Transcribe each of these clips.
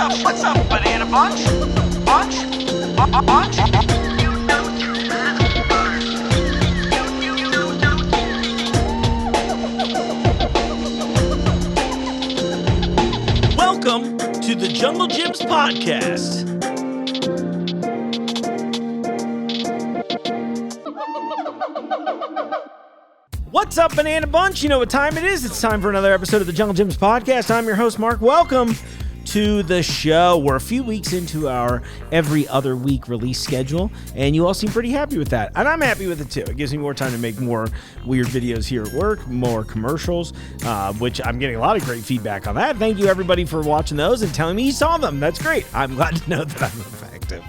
What's up, banana bunch? Bunch? Bunch? Welcome to the Junglejims podcast. What's up, Banana Bunch? You know what time it is. It's time for another episode of the Junglejims podcast. I'm your host, Mark. Welcome to the show. We're a few weeks into our every other week release schedule, and you all seem pretty happy with that. And I'm happy with it too. It gives me more time to make more weird videos here at work, more commercials, which I'm getting a lot of great feedback on that. Thank you, everybody, for watching those and telling me you saw them. That's great. I'm glad to know that I'm effective.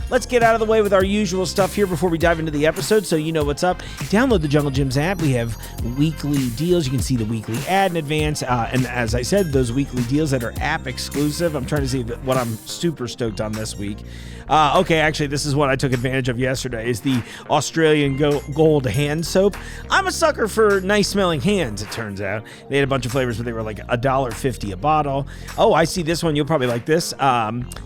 Let's get out of the way with our usual stuff here before we dive into the episode, so you know what's up. Download the Junglejims app. We have weekly deals. You can see the weekly ad in advance, and as I said, those weekly deals that are app exclusive. I'm trying to see what I'm super stoked on this week. Okay, actually, this is what I took advantage of yesterday, is the Australian Gold hand soap. I'm a sucker for nice smelling hands, it turns out. They had a bunch of flavors, but they were like $1.50 a bottle. Oh, I see this one. You'll probably like this.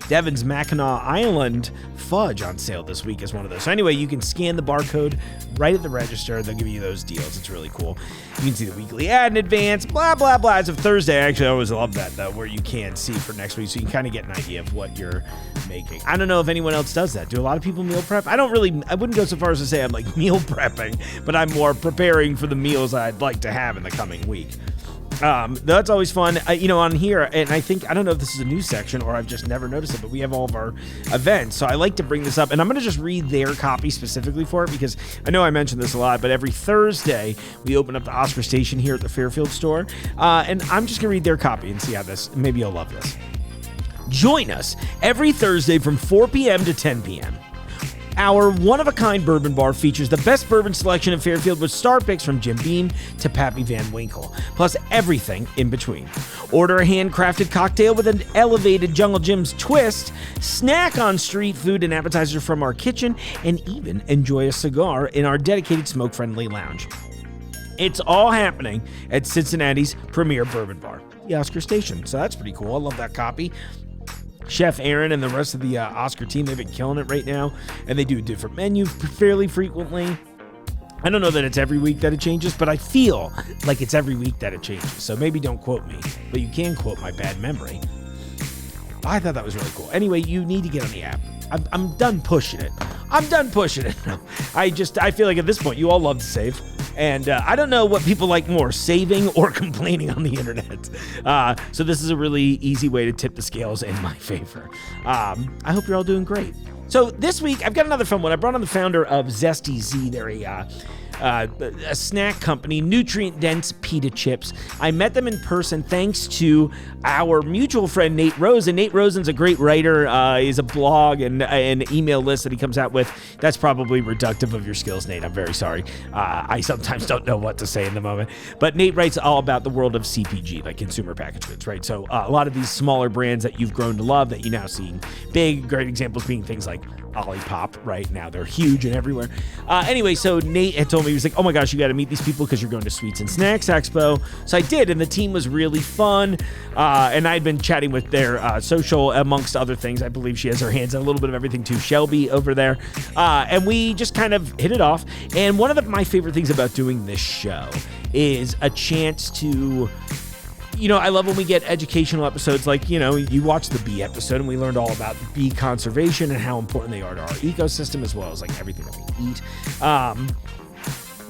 Devon's Mackinac Island fudge on sale this week is one of those. So anyway, you can scan the barcode right at the register. They'll give you those deals. It's really cool. You can see the weekly ad in advance, blah, blah, blah. As of Thursday, actually, I always love that, though, where you can see for next week, so you can kind of get an idea of what you're making. I don't know if anyone else does that. Do a lot of people meal prep? I wouldn't go so far as to say I'm like meal prepping, but I'm more preparing for the meals I'd like to have in the coming week. That's always fun. On here, and I don't know if this is a new section or I've just never noticed it, but we have all of our events. So I like to bring this up, and I'm going to just read their copy specifically for it, because I know I mentioned this a lot, but every Thursday we open up the Oscar station here at the Fairfield store. And I'm just going to read their copy and see how maybe you'll love this. Join us every Thursday from 4 p.m. to 10 p.m. Our one-of-a-kind bourbon bar features the best bourbon selection in Fairfield, with star picks from Jim Beam to Pappy Van Winkle, plus everything in between. Order a handcrafted cocktail with an elevated Junglejims twist, snack on street food and appetizer from our kitchen, and even enjoy a cigar in our dedicated smoke-friendly lounge. It's all happening at Cincinnati's premier bourbon bar, the Oscar Station. So that's pretty cool. I love that copy. Chef Aaron and the rest of the Oscar team, they've been killing it right now, and they do a different menu fairly frequently. I don't know that it's every week that it changes, but I feel like it's every week that it changes. So maybe don't quote me, but you can quote my bad memory. I thought that was really cool. Anyway, you need to get on the app. I'm done pushing it. I feel like at this point, you all love to save. And I don't know what people like more, saving or complaining on the internet. So this is a really easy way to tip the scales in my favor. I hope you're all doing great. So this week, I've got another fun one. I brought on the founder of ZestyZ. They're a snack company, nutrient-dense pita chips. I met them in person thanks to our mutual friend, Nate Rosen. Nate Rosen's a great writer. He's a blog and an email list that he comes out with. That's probably reductive of your skills, Nate. I'm very sorry. I sometimes don't know what to say in the moment. But Nate writes all about the world of CPG, like consumer packaged goods, right? So a lot of these smaller brands that you've grown to love that you now see big, great examples being things like Olipop right now. They're huge and everywhere. Anyway, so Nate had told me, he was like, oh my gosh, you got to meet these people because you're going to Sweets and Snacks Expo. So I did, and the team was really fun. And I'd been chatting with their social, amongst other things. I believe she has her hands on a little bit of everything too, Shelby over there. And we just kind of hit it off. And one of my favorite things about doing this show is a chance to... I love when we get educational episodes like, you watch the bee episode and we learned all about bee conservation and how important they are to our ecosystem, as well as like everything that we eat.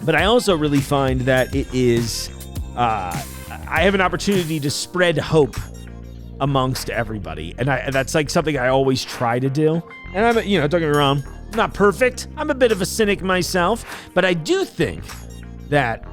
But I also really find that it is, I have an opportunity to spread hope amongst everybody. And that's like something I always try to do. And I'm, don't get me wrong, I'm not perfect. I'm a bit of a cynic myself, but I do think that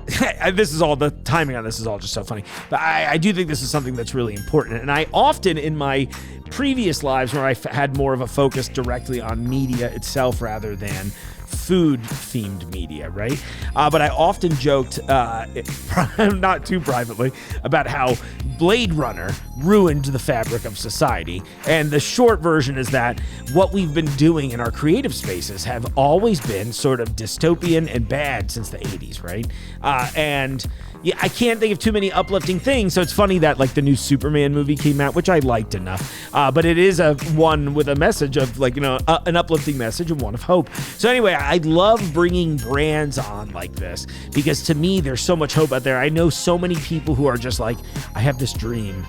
this is all, the timing on this is all just so funny, but I do think this is something that's really important. And I often, in my previous lives where I had more of a focus directly on media itself rather than food-themed media, right? But I often joked, not too privately, about how Blade Runner ruined the fabric of society. And the short version is that what we've been doing in our creative spaces have always been sort of dystopian and bad since the 80s, right? And yeah, I can't think of too many uplifting things. So it's funny that like the new Superman movie came out, which I liked enough. But it is a one with a message of like, an uplifting message and one of hope. So anyway, I love bringing brands on like this because to me, there's so much hope out there. I know so many people who are just like, I have this dream.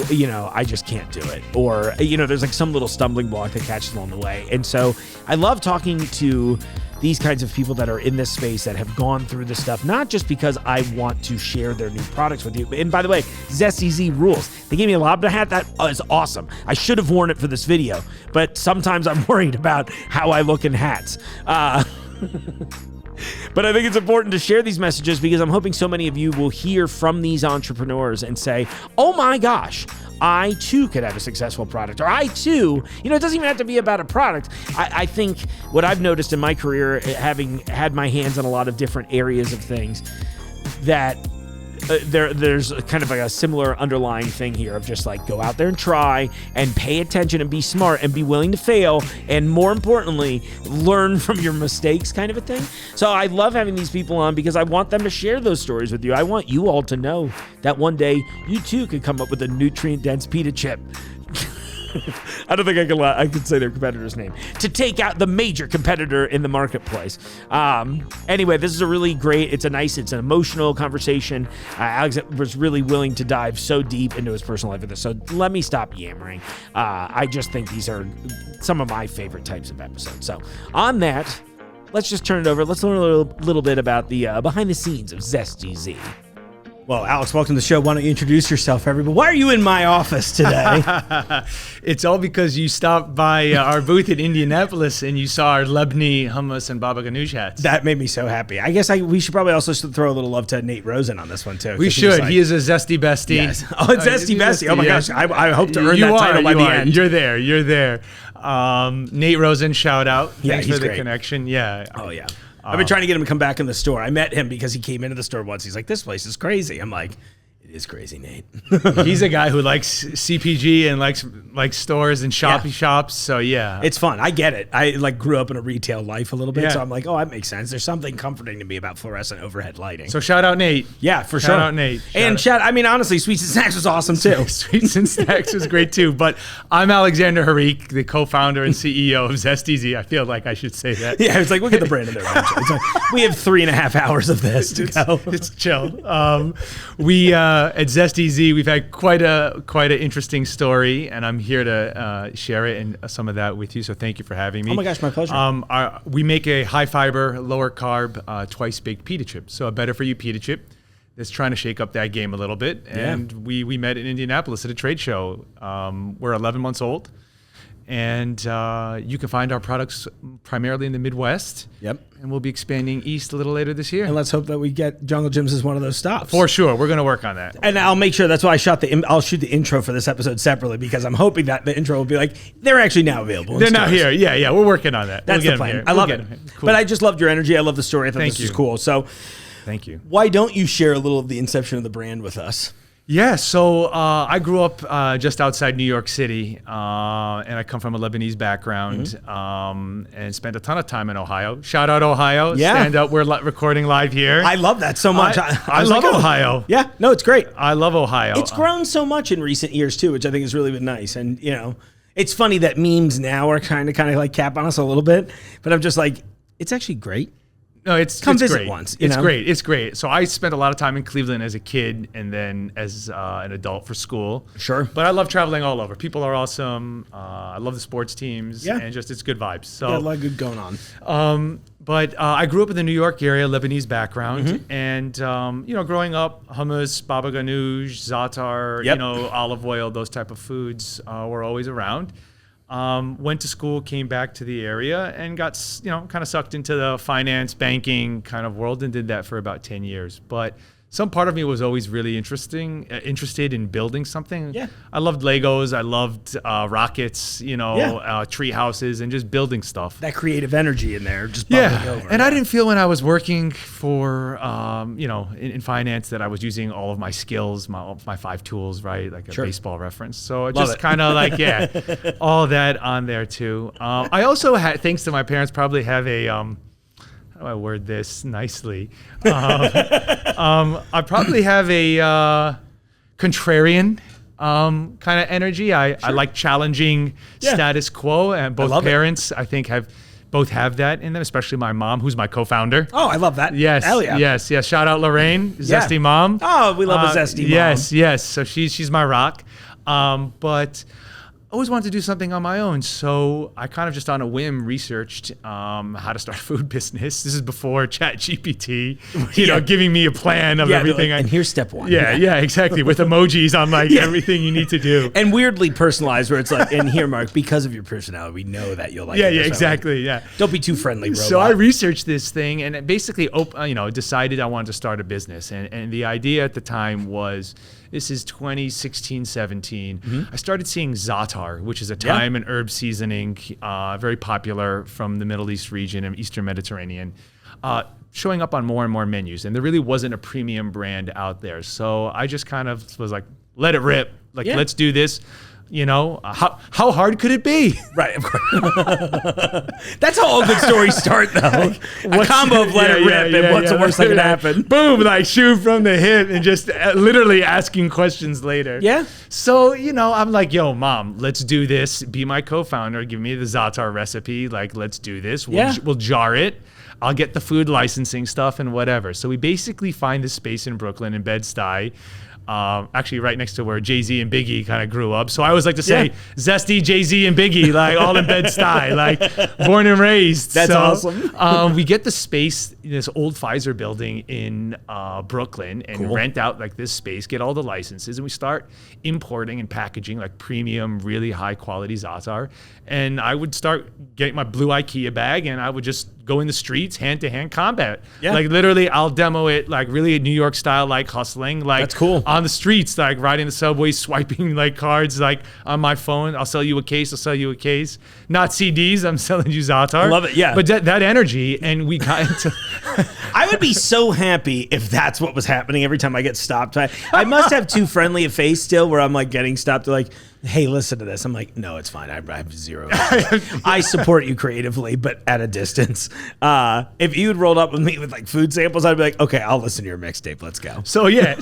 I just can't do it. Or, there's like some little stumbling block that catches along the way. And so I love talking to these kinds of people that are in this space that have gone through this stuff, not just because I want to share their new products with you. And by the way, ZestyZ rules. They gave me a lobster hat. That is awesome. I should have worn it for this video, but sometimes I'm worried about how I look in hats. But I think it's important to share these messages because I'm hoping so many of you will hear from these entrepreneurs and say, oh my gosh, I too could have a successful product. Or I too, it doesn't even have to be about a product. I think what I've noticed in my career, having had my hands on a lot of different areas of things, that there's kind of like a similar underlying thing here of just like go out there and try and pay attention and be smart and be willing to fail, and more importantly, learn from your mistakes, kind of a thing. So I love having these people on because I want them to share those stories with you. I want you all to know that one day you too could come up with a nutrient-dense pita chip. I don't think I could say their competitor's name to take out the major competitor in the marketplace. Anyway, this is a really great, it's an emotional conversation. Alex was really willing to dive so deep into his personal life with this. So let me stop yammering. I just think these are some of my favorite types of episodes. So on that, let's just turn it over. Let's learn a little bit about the behind the scenes of ZestyZ. Well, Alex, welcome to the show. Why don't you introduce yourself, everybody? Why are you in my office today? It's all because you stopped by our booth in Indianapolis and you saw our Lebni hummus and baba ganoush hats. That made me so happy. I guess we should probably also throw a little love to Nate Rosen on this one, too. We should. He is a zesty bestie. Yes. Oh, it's zesty bestie. Oh, my gosh. I hope to earn that title by the end. You're there. Nate Rosen, shout out. Thanks for the great connection. Yeah. Oh, yeah. I've been trying to get him to come back in the store. I met him because he came into the store once. He's like, this place is crazy. I'm like, it is crazy, Nate. He's a guy who likes CPG and likes stores and shops. So yeah, it's fun. I get it. I grew up in a retail life a little bit, so I'm like, oh, that makes sense. There's something comforting to me about fluorescent overhead lighting. So shout out Nate. Yeah, for sure. Shout out Nate. Honestly, Sweets and Snacks was awesome too. Sweets and Snacks was great too. But I'm Alexander Harik, the co-founder and CEO of ZestyZ. I feel like I should say that. Yeah, it's like we'll get the brand in there. We have 3.5 hours of this to go. It's chill. At ZestyZ, we've had quite an interesting story, and I'm here to share it and some of that with you. So thank you for having me. Oh my gosh, my pleasure. We make a high fiber, lower carb, twice baked pita chip. So a better for you pita chip that's trying to shake up that game a little bit. And we met in Indianapolis at a trade show. We're 11 months old. And you can find our products primarily in the Midwest. Yep. And we'll be expanding east a little later this year. And let's hope that we get Jungle Gyms as one of those stops. For sure. We're going to work on that. And I'll make sure, that's why I'll shoot the intro for this episode separately, because I'm hoping that the intro will be like, they're actually now available. They're now here. Yeah. We're working on that. That's the plan. I love it. Cool. But I just loved your energy. I love the story. I thought this was cool. So thank you. Why don't you share a little of the inception of the brand with us? Yeah, so I grew up just outside New York City, and I come from a Lebanese background, and spent a ton of time in Ohio. Shout out Ohio. Yeah. Stand up. We're recording live here. I love that so much. I love Ohio. Yeah, no, it's great. I love Ohio. It's grown so much in recent years, too, which I think has really been nice. And, it's funny that memes now are kind of like cap on us a little bit, but I'm just like, it's actually great. No, it's visit great. Once. It's great. It's great. So I spent a lot of time in Cleveland as a kid and then as an adult for school. Sure. But I love traveling all over. People are awesome. I love the sports teams. Yeah. And just it's good vibes. So a lot of good going on. But I grew up in the New York area, Lebanese background, and growing up, hummus, baba ganoush, za'atar, olive oil, those type of foods were always around. Went to school, came back to the area, and got kind of sucked into the finance, banking kind of world, and did that for about 10 years. But some part of me was always really interested in building something. Yeah. I loved Legos. I loved rockets, tree houses, and just building stuff. That creative energy in there, just bubbling over. And I didn't feel when I was working for, in finance that I was using all of my skills, my 5 tools, right? Like a baseball reference. So just kind of like, all that on there too. I also had, thanks to my parents, probably have how do I word this nicely? I probably have a contrarian kind of energy. I like challenging status quo, and both parents I think both have that in them, especially my mom, who's my co-founder. Oh, I love that. Yes, hell yeah. yes. Shout out Lorraine, Zesty Mom. Oh, we love a Zesty Mom. Yes. So she's my rock. But I always wanted to do something on my own, so I kind of just on a whim researched how to start a food business. This is before ChatGPT, giving me a plan of everything. And here's step one. Yeah, exactly. With emojis on like everything you need to do. And weirdly personalized, where it's like, and here, Mark, because of your personality, we know that you'll like it. Yeah, exactly. Yeah. Don't be too friendly, robot. So I researched this thing and it basically, decided I wanted to start a business. And the idea at the time was, this is 2016, 17. I started seeing za'atar, which is a thyme and herb seasoning, very popular from the Middle East region and Eastern Mediterranean, showing up on more and more menus. And there really wasn't a premium brand out there. So I just kind of was like, let it rip. Let's do this. How hard could it be? Right, of course. That's how all good stories start, though. A combo of let it rip and what's the worst that could happen. Boom, shoot from the hip and just literally asking questions later. Yeah. So, I'm like, yo, Mom, let's do this. Be my co-founder. Give me the za'atar recipe. Let's do this. We'll jar it. I'll get the food licensing stuff and whatever. So we basically find this space in Brooklyn, in Bed-Stuy, actually right next to where Jay-Z and Biggie kind of grew up. So I always like to say Zesty, Jay-Z, and Biggie, all in Bed-Stuy, born and raised. That's awesome. We get the space, this old Pfizer building in Brooklyn, and rent out this space, get all the licenses, and we start importing and packaging premium, really high quality za'atar. And I would start getting my blue IKEA bag, and I would just go in the streets, hand-to-hand combat. Yeah. Literally, I'll demo it really New York style, hustling. That's cool. On the streets, riding the subway, swiping cards on my phone. I'll sell you a case. Not CDs. I'm selling you za'atar. I love it. Yeah. But that energy, and we got into. I would be so happy if that's what was happening every time I get stopped. I must have too friendly a face still, where I'm getting stopped. They're like, hey, listen to this. I'm like, no, it's fine. I have zero. I support you creatively, but at a distance. If you had rolled up with me with food samples, I'd be like, okay, I'll listen to your mixtape. Let's go. So I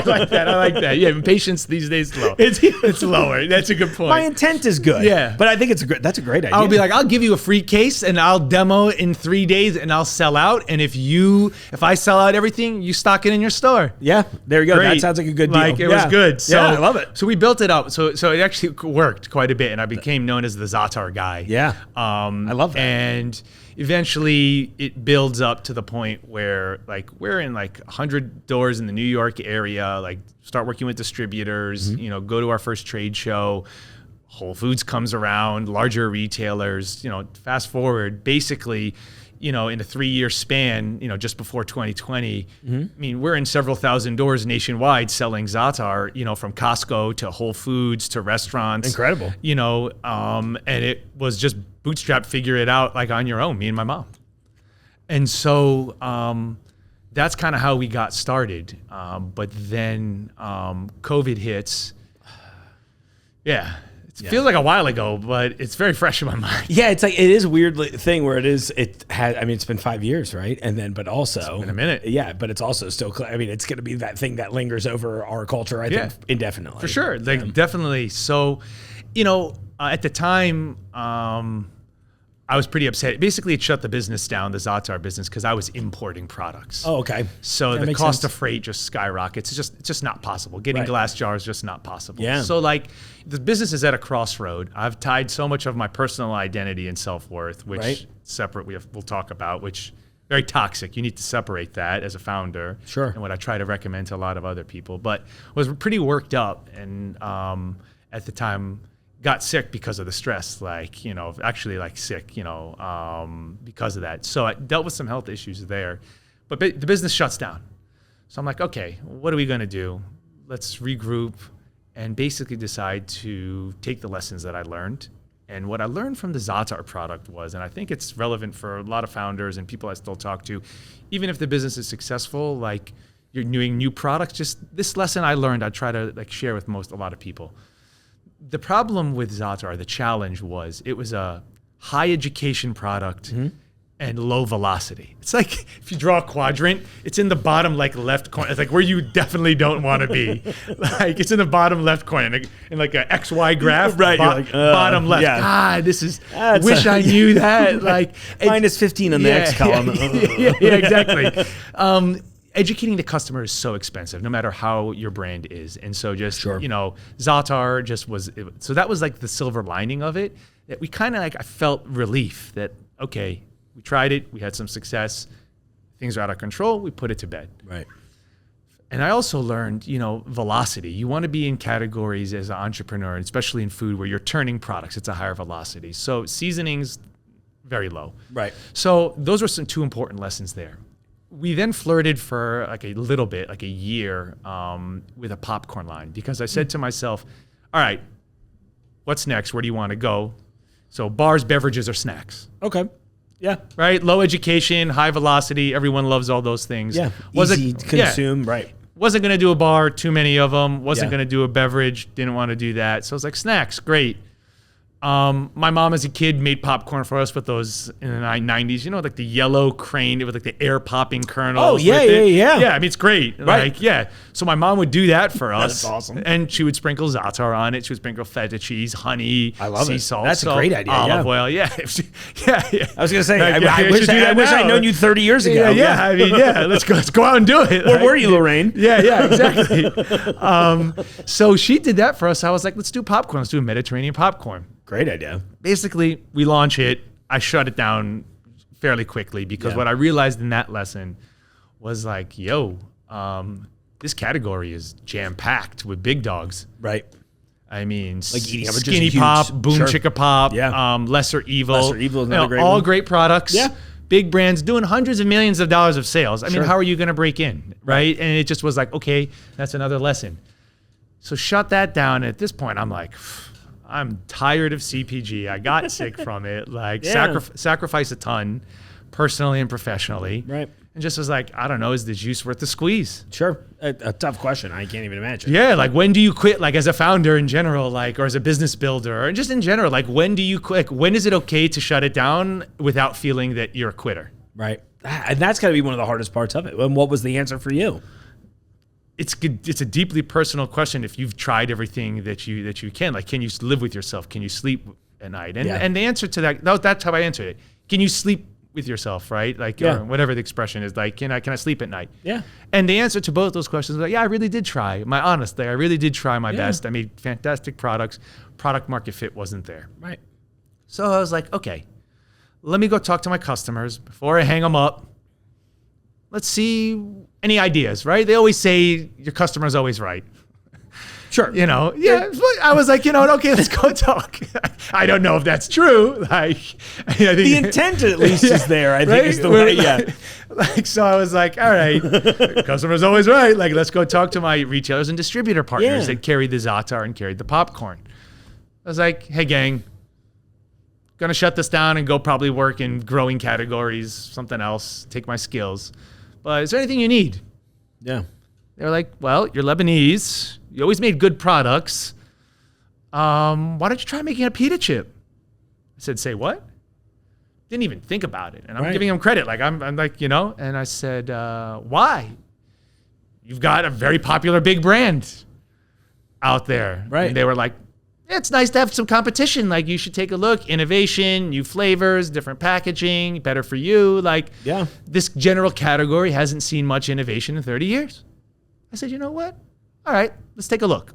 like that. Yeah, patience these days is low. It's lower. That's a good point. My intent is good. Yeah, but I think that's a great idea. I'll be like, I'll give you a free case and I'll demo in 3 days and I'll sell out. And if I sell out everything, you stock it in your store. Yeah, there you go. Great. That sounds like a good deal. It was good. So, yeah, I love it. So we built it up. So it actually worked quite a bit, and I became known as the za'atar guy. Yeah, I love that. And eventually, it builds up to the point where we're in 100 doors in the New York area. Start working with distributors. Go to our first trade show. Whole Foods comes around, larger retailers. Fast forward, basically. In a 3-year span, just before 2020, I mean, we're in several thousand doors nationwide selling za'atar, from Costco to Whole Foods to restaurants. Incredible. And it was just bootstrap, figure it out on your own, me and my mom. And so that's kind of how we got started. But then COVID hits. Yeah. It feels like a while ago, but it's very fresh in my mind. Yeah, it is a weird thing where it's been 5 years, right? And then, but also it's been a minute. Yeah, but it's also still, it's going to be that thing that lingers over our culture, I think, indefinitely. For sure, definitely. So, at the time, I was pretty upset. Basically, it shut the business down, the za'atar business, because I was importing products. Oh, okay. So the cost of freight just skyrockets. It's just not possible. Getting glass jars just not possible. Yeah. So the business is at a crossroad. I've tied so much of my personal identity and self-worth, which separate we'll talk about, which very toxic. You need to separate that as a founder. Sure. And what I try to recommend to a lot of other people, but was pretty worked up, and at the time. Got sick because of the stress, sick, because of that. So I dealt with some health issues there, but the business shuts down. So I'm like, okay, what are we going to do? Let's regroup and basically decide to take the lessons that I learned. And what I learned from the za'atar product was, and I think it's relevant for a lot of founders and people I still talk to, even if the business is successful, you're doing new products, just this lesson I learned, I try to share with a lot of people. The problem with za'atar, the challenge was it was a high education product and low velocity. It's like if you draw a quadrant, it's in the bottom like left corner. It's like where you definitely don't want to be. Like it's in the bottom left corner in like an XY graph. Right, you're like, bottom left. yeah. God, I knew that. Like minus 15 on the X column. Yeah, exactly. Educating the customer is so expensive, no matter how your brand is. And so Zaatar just was, so that was like the silver lining of it, that we kind of like, I felt relief that, okay, we tried it, we had some success, things are out of control, we put it to bed. Right. And I also learned, velocity. You want to be in categories as an entrepreneur, especially in food where you're turning products, it's a higher velocity. So seasonings, very low. Right. So those were two important lessons there. We then flirted for like a little bit, like a year, with a popcorn line, because I said to myself, all right, what's next? Where do you want to go? So bars, beverages, or snacks. Okay. Yeah. Right? Low education, high velocity. Everyone loves all those things. Yeah. Easy to consume. Yeah. Right. Wasn't going to do a bar, too many of them. Wasn't Yeah. going to do a beverage. Didn't want to do that. So I was like, snacks, great. My mom as a kid made popcorn for us with those in the 90s, like the yellow crane with like the air popping kernels. Oh, yeah, with it. yeah. Yeah, I mean, it's great. Right. Like, yeah. So my mom would do that for us. That's awesome. And she would sprinkle za'atar on it. She would sprinkle feta cheese, honey, I love sea it. salt. That's a great idea, Olive yeah. oil. Yeah. Yeah. I was going to say, Like, I wish I'd known you 30 years ago. Yeah. I mean, yeah. Let's go out and do it. Where were you, Lorraine? Yeah, exactly. So she did that for us. I was like, let's do popcorn. Let's do a Mediterranean popcorn. Great idea. Basically, we launch it. I shut it down fairly quickly because Yeah. what I realized in that lesson was like, this category is jam-packed with big dogs. Right. I mean, Like eating averages Skinny are huge. Pop, Boom Sure. Chicka Pop, Yeah. Lesser Evil. Lesser Evil is another great all one. great products. Yeah. Big brands doing hundreds of millions of dollars of sales. I Sure. mean, how are you going to break in, right? And it just was like, okay, that's another lesson. So shut that down. And at this point, I'm like, I'm tired of CPG. I got sick from it. Like Yeah. sacrifice a ton, personally and professionally. Right. And just was like, I don't know, is the juice worth the squeeze? Sure. A tough question. I can't even imagine. Yeah, like when do you quit? Like as a founder in general, like or as a business builder, or just in general, like when do you quit? When is it okay to shut it down without feeling that you're a quitter? Right. And that's got to be one of the hardest parts of it. And what was the answer for you? It's a deeply personal question. If you've tried everything that you can, like, can you live with yourself? Can you sleep at night? And Yeah. and the answer to that's how I answered it. Can you sleep with yourself? Right, like Yeah. or whatever the expression is. Like, can I sleep at night? Yeah. And the answer to both those questions was like, yeah, I really did try. I really did try my best. I made fantastic products. Product market fit wasn't there. Right. So I was like, okay, let me go talk to my customers before I hang them up. Let's see any ideas, right? They always say your customer's always right. Sure. Yeah. But I was like, okay, let's go talk. I don't know if that's true. Like, I think The intent at least is there, I think is the way. Yeah. Like, so I was like, all right, customer's always right. Like, let's go talk to my retailers and distributor partners Yeah. that carried the za'atar and carried the popcorn. I was like, hey, gang, gonna shut this down and go probably work in growing categories, something else, take my skills. But is there anything you need? Yeah. They're like, well, you're Lebanese. You always made good products. Why don't you try making a pita chip? I said, say what? Didn't even think about it. And I'm Right. giving them credit. Like, I'm like, and I said, why? You've got a very popular big brand out there. Right. And they were like, yeah, it's nice to have some competition. Like, you should take a look. Innovation, new flavors, different packaging, better for you. Like, Yeah. this general category hasn't seen much innovation in 30 years. I said, you know what? All right, let's take a look.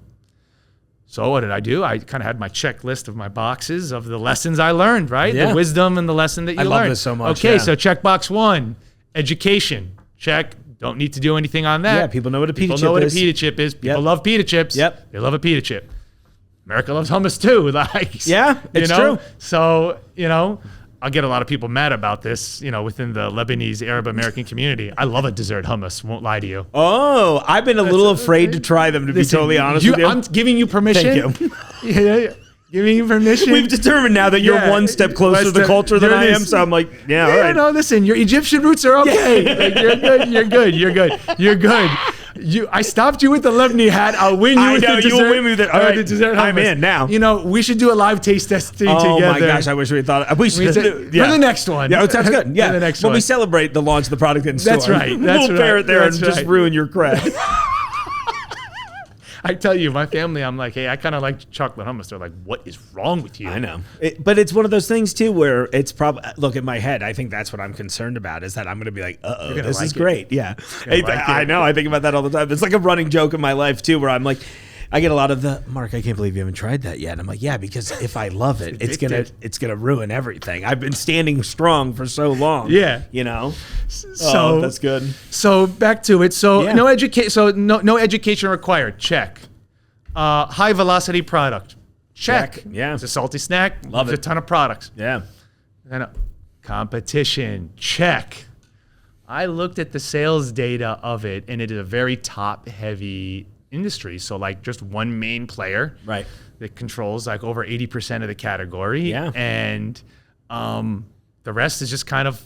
So what did I do? I kind of had my checklist of my boxes of the lessons I learned, right? Yeah. The wisdom and the lesson that you I learned. love this so much, Okay, yeah. so check box 1, education. Check. Don't need to do anything on that. Yeah, people know what a pita People chip know what is. a pita chip is. People Yep. love pita chips. Yep. They love a pita chip. America loves hummus too. Like, Yeah, it's true. So, I'll get a lot of people mad about this, within the Lebanese Arab American community. I love a dessert hummus, won't lie to you. Oh, I've been a little afraid to try them, to be Listen, totally honest with you. I'm giving you permission. Thank you. Yeah. Giving you permission. We've determined now that you're Yeah, one step closer to the step- culture than there I it am, is. so I'm like, yeah, all right. No, listen, your Egyptian roots are okay. Like, you're good. I stopped you with the Lebanese hat. I'll win you with the dessert. You will win me with it. All right, the dessert I'm hummus. in now. You know, we should do a live taste testing together. Oh my gosh, I wish we thought. We should For the next one. Yeah, it sounds good. Yeah, For the next when one. we celebrate the launch of the product in store. That's right. We'll pair it there and That's just right. ruin your crack. I tell you, my family, I'm like, hey, I kind of like chocolate hummus. They're like, what is wrong with you? I know. But it's one of those things, too, where it's probably, look, in my head, I think that's what I'm concerned about, is that I'm going to be like, uh-oh, this like is it. great. Yeah. Like I it. know. I think about that all the time. It's like a running joke in my life, too, where I'm like, I get a lot of the, Mark, I can't believe you haven't tried that yet. And I'm like, yeah, because if I love it, it's gonna ruin everything. I've been standing strong for so long. Yeah. You know? So that's good. So back to it. So Yeah. no education required. Check. High velocity product. Check. Yeah. It's a salty snack. Love There's it. a ton of products. Yeah. And competition. Check. I looked at the sales data of it, and it is a very top heavy industry. So like just one main player. Right. That controls like over 80% of the category. Yeah. And the rest is just kind of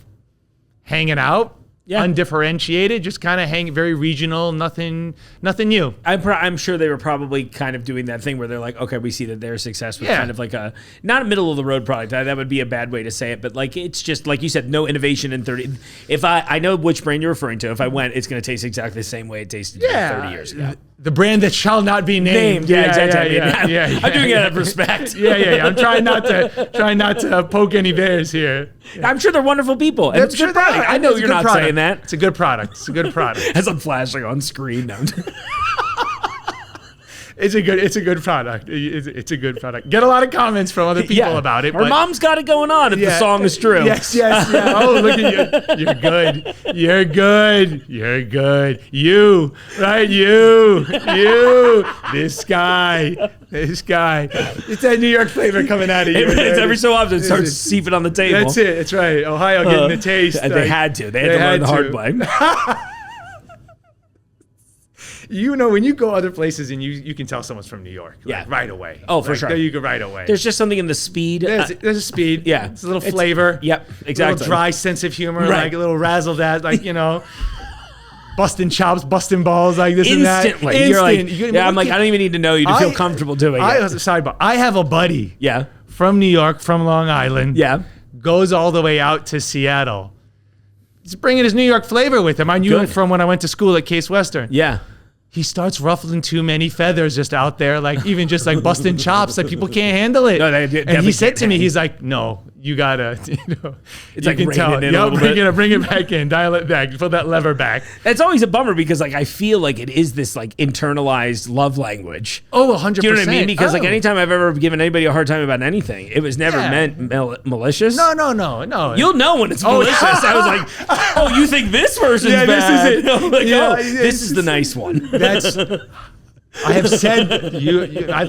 hanging out. Yeah. Undifferentiated, just kind of very regional, nothing new. I'm sure they were probably kind of doing that thing where they're like, okay, we see that their success was Yeah. kind of like a, not a middle of the road product. That would be a bad way to say it, but like, it's just, like you said, no innovation in 30. If I know which brand you're referring to. If I went, it's going to taste exactly the same way it tasted 30 years ago. The brand that shall not be named. Yeah, exactly. Yeah, I'm doing it out of respect. Yeah. I'm trying not to poke any bears here. I'm sure they're wonderful people. And it's a good product. I know you're not saying that. It's a good product. It's a good product. As I'm flashing on screen. No. It's a good product. It's a good product. Get a lot of comments from other people about it. Our mom's got it going on if the song is true. Yes. Yeah. Oh, look at you. You're good. You're good. You're good. You. This guy. It's that New York flavor coming out of you. It's every so often it starts seeping on the table. That's it. That's right. Ohio getting the taste. They had to. They had to learn the hard way. You know, when you go other places and you can tell someone's from New York, Yeah. right away. Oh, for sure. You go right away. There's just something in the speed. There's a speed. Yeah. It's a little flavor. Yep, A exactly. little dry sense of humor, Right. like a little razzle that, like, busting chops, busting balls, like this Instantly. and that. You're like, Instant. I'm like, I don't even need to know you to feel comfortable doing it. Sidebar. I have a buddy Yeah. from New York, from Long Island. Yeah. Goes all the way out to Seattle. He's bringing his New York flavor with him. I knew him Good. from when I went to school at Case Western. Yeah. He starts ruffling too many feathers just out there, like even just like busting chops, like people can't handle it. No, they and definitely he said can't to me, handle it. he's like, no, you gotta, It's you like can reining tell. it in a little bit. Bring it back in, dial it back, put that lever back. It's always a bummer because like I feel like it is this like internalized love language. Oh, 100%. Do you know what I mean? Because like Oh. anytime I've ever given anybody a hard time about anything, it was never Yeah. meant malicious. No. You'll know when it's malicious. I was like, oh, you think this version's Yeah, this bad? is it. I'm like, Yeah, oh, this is the nice one. That's. I have said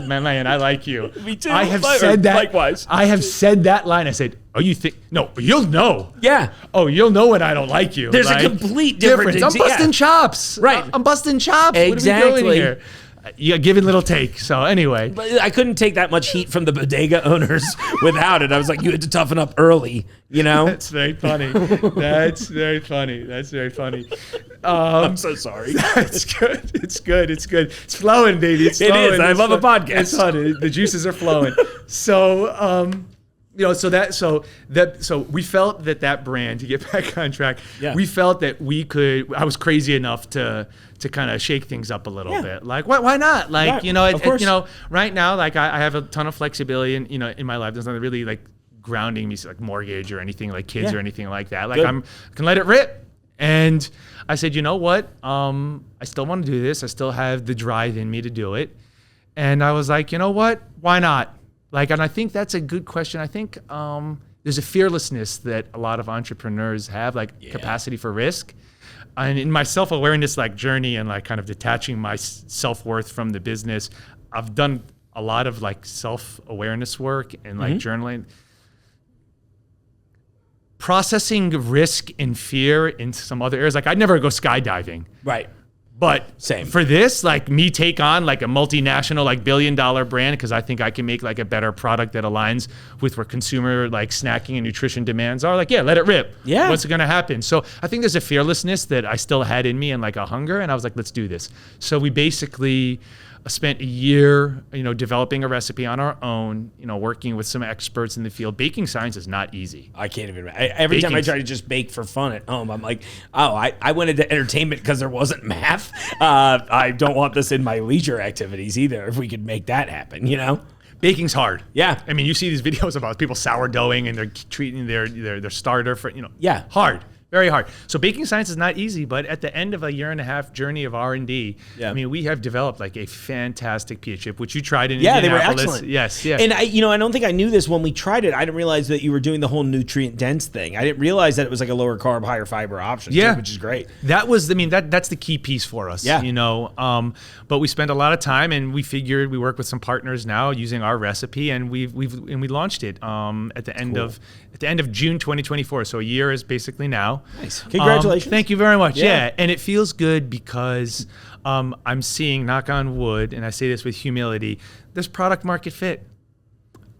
man, I like you. Me too. I have said that. Likewise. I have said that line. I said, "Oh, you think no? But you'll know. Yeah. Oh, you'll know when I don't like you. There's a Like, complete difference. I'm busting chops. Right. I'm busting chops. Exactly. What are we doing here? Yeah, give it a little take. So anyway, But I couldn't take that much heat from the bodega owners without it. I was like, you had to toughen up early, you know? that's very funny. That's very funny. I'm so sorry. It's good. It's good. It's flowing, baby. It's It flowing. is. I It's love a flowing. podcast. It's funny. The juices are flowing. So, so we felt that brand, to get back on track, Yeah. we felt that I was crazy enough to kind of shake things up a little Yeah. bit. Like, why not? Like, Yeah, of course. right now, like I have a ton of flexibility in my life. There's nothing really like grounding me, like mortgage or anything like kids Yeah. or anything like that. Like Good. I can let it rip. And I said, you know what? I still want to do this. I still have the drive in me to do it. And I was like, you know what? Why not? Like, and I think that's a good question. I think there's a fearlessness that a lot of entrepreneurs have, like capacity for risk. And in my self-awareness, like journey and like kind of detaching my self-worth from the business, I've done a lot of like self-awareness work and like journaling. Processing risk and fear into some other areas. Like I'd never go skydiving. Right. But Same. for this, like me take on like a multinational, like $1 billion brand, because I think I can make like a better product that aligns with where consumer like snacking and nutrition demands are. Like, yeah, let it rip. Yeah. What's going to happen? So I think there's a fearlessness that I still had in me and like a hunger. And I was like, let's do this. So we basically spent a year, developing a recipe on our own, working with some experts in the field. Baking science is not easy. I can't even. Every time I try to just bake for fun at home, I'm like, oh, I went into entertainment because there wasn't math. I don't want this in my leisure activities either. If we could make that happen, Baking's hard. Yeah. I mean, you see these videos about people sourdoughing and they're treating their starter for, Yeah. hard. Very hard. So baking science is not easy, but at the end of a 1.5 year journey of R&D, Yeah. I mean, we have developed like a fantastic pita chip, which you tried in Yeah, they were Indianapolis. excellent. Yes, yeah. And I don't think I knew this when we tried it. I didn't realize that you were doing the whole nutrient dense thing. I didn't realize that it was like a lower carb, higher fiber option. Yeah. Too, which is great. That was, that's the key piece for us. Yeah. But we spent a lot of time, and we figured we work with some partners now using our recipe, and we launched it at the end of June 2024. So a year is basically now. Nice. Congratulations. Thank you very much. Yeah. Yeah. And it feels good because I'm seeing, knock on wood, and I say this with humility, this product market fit.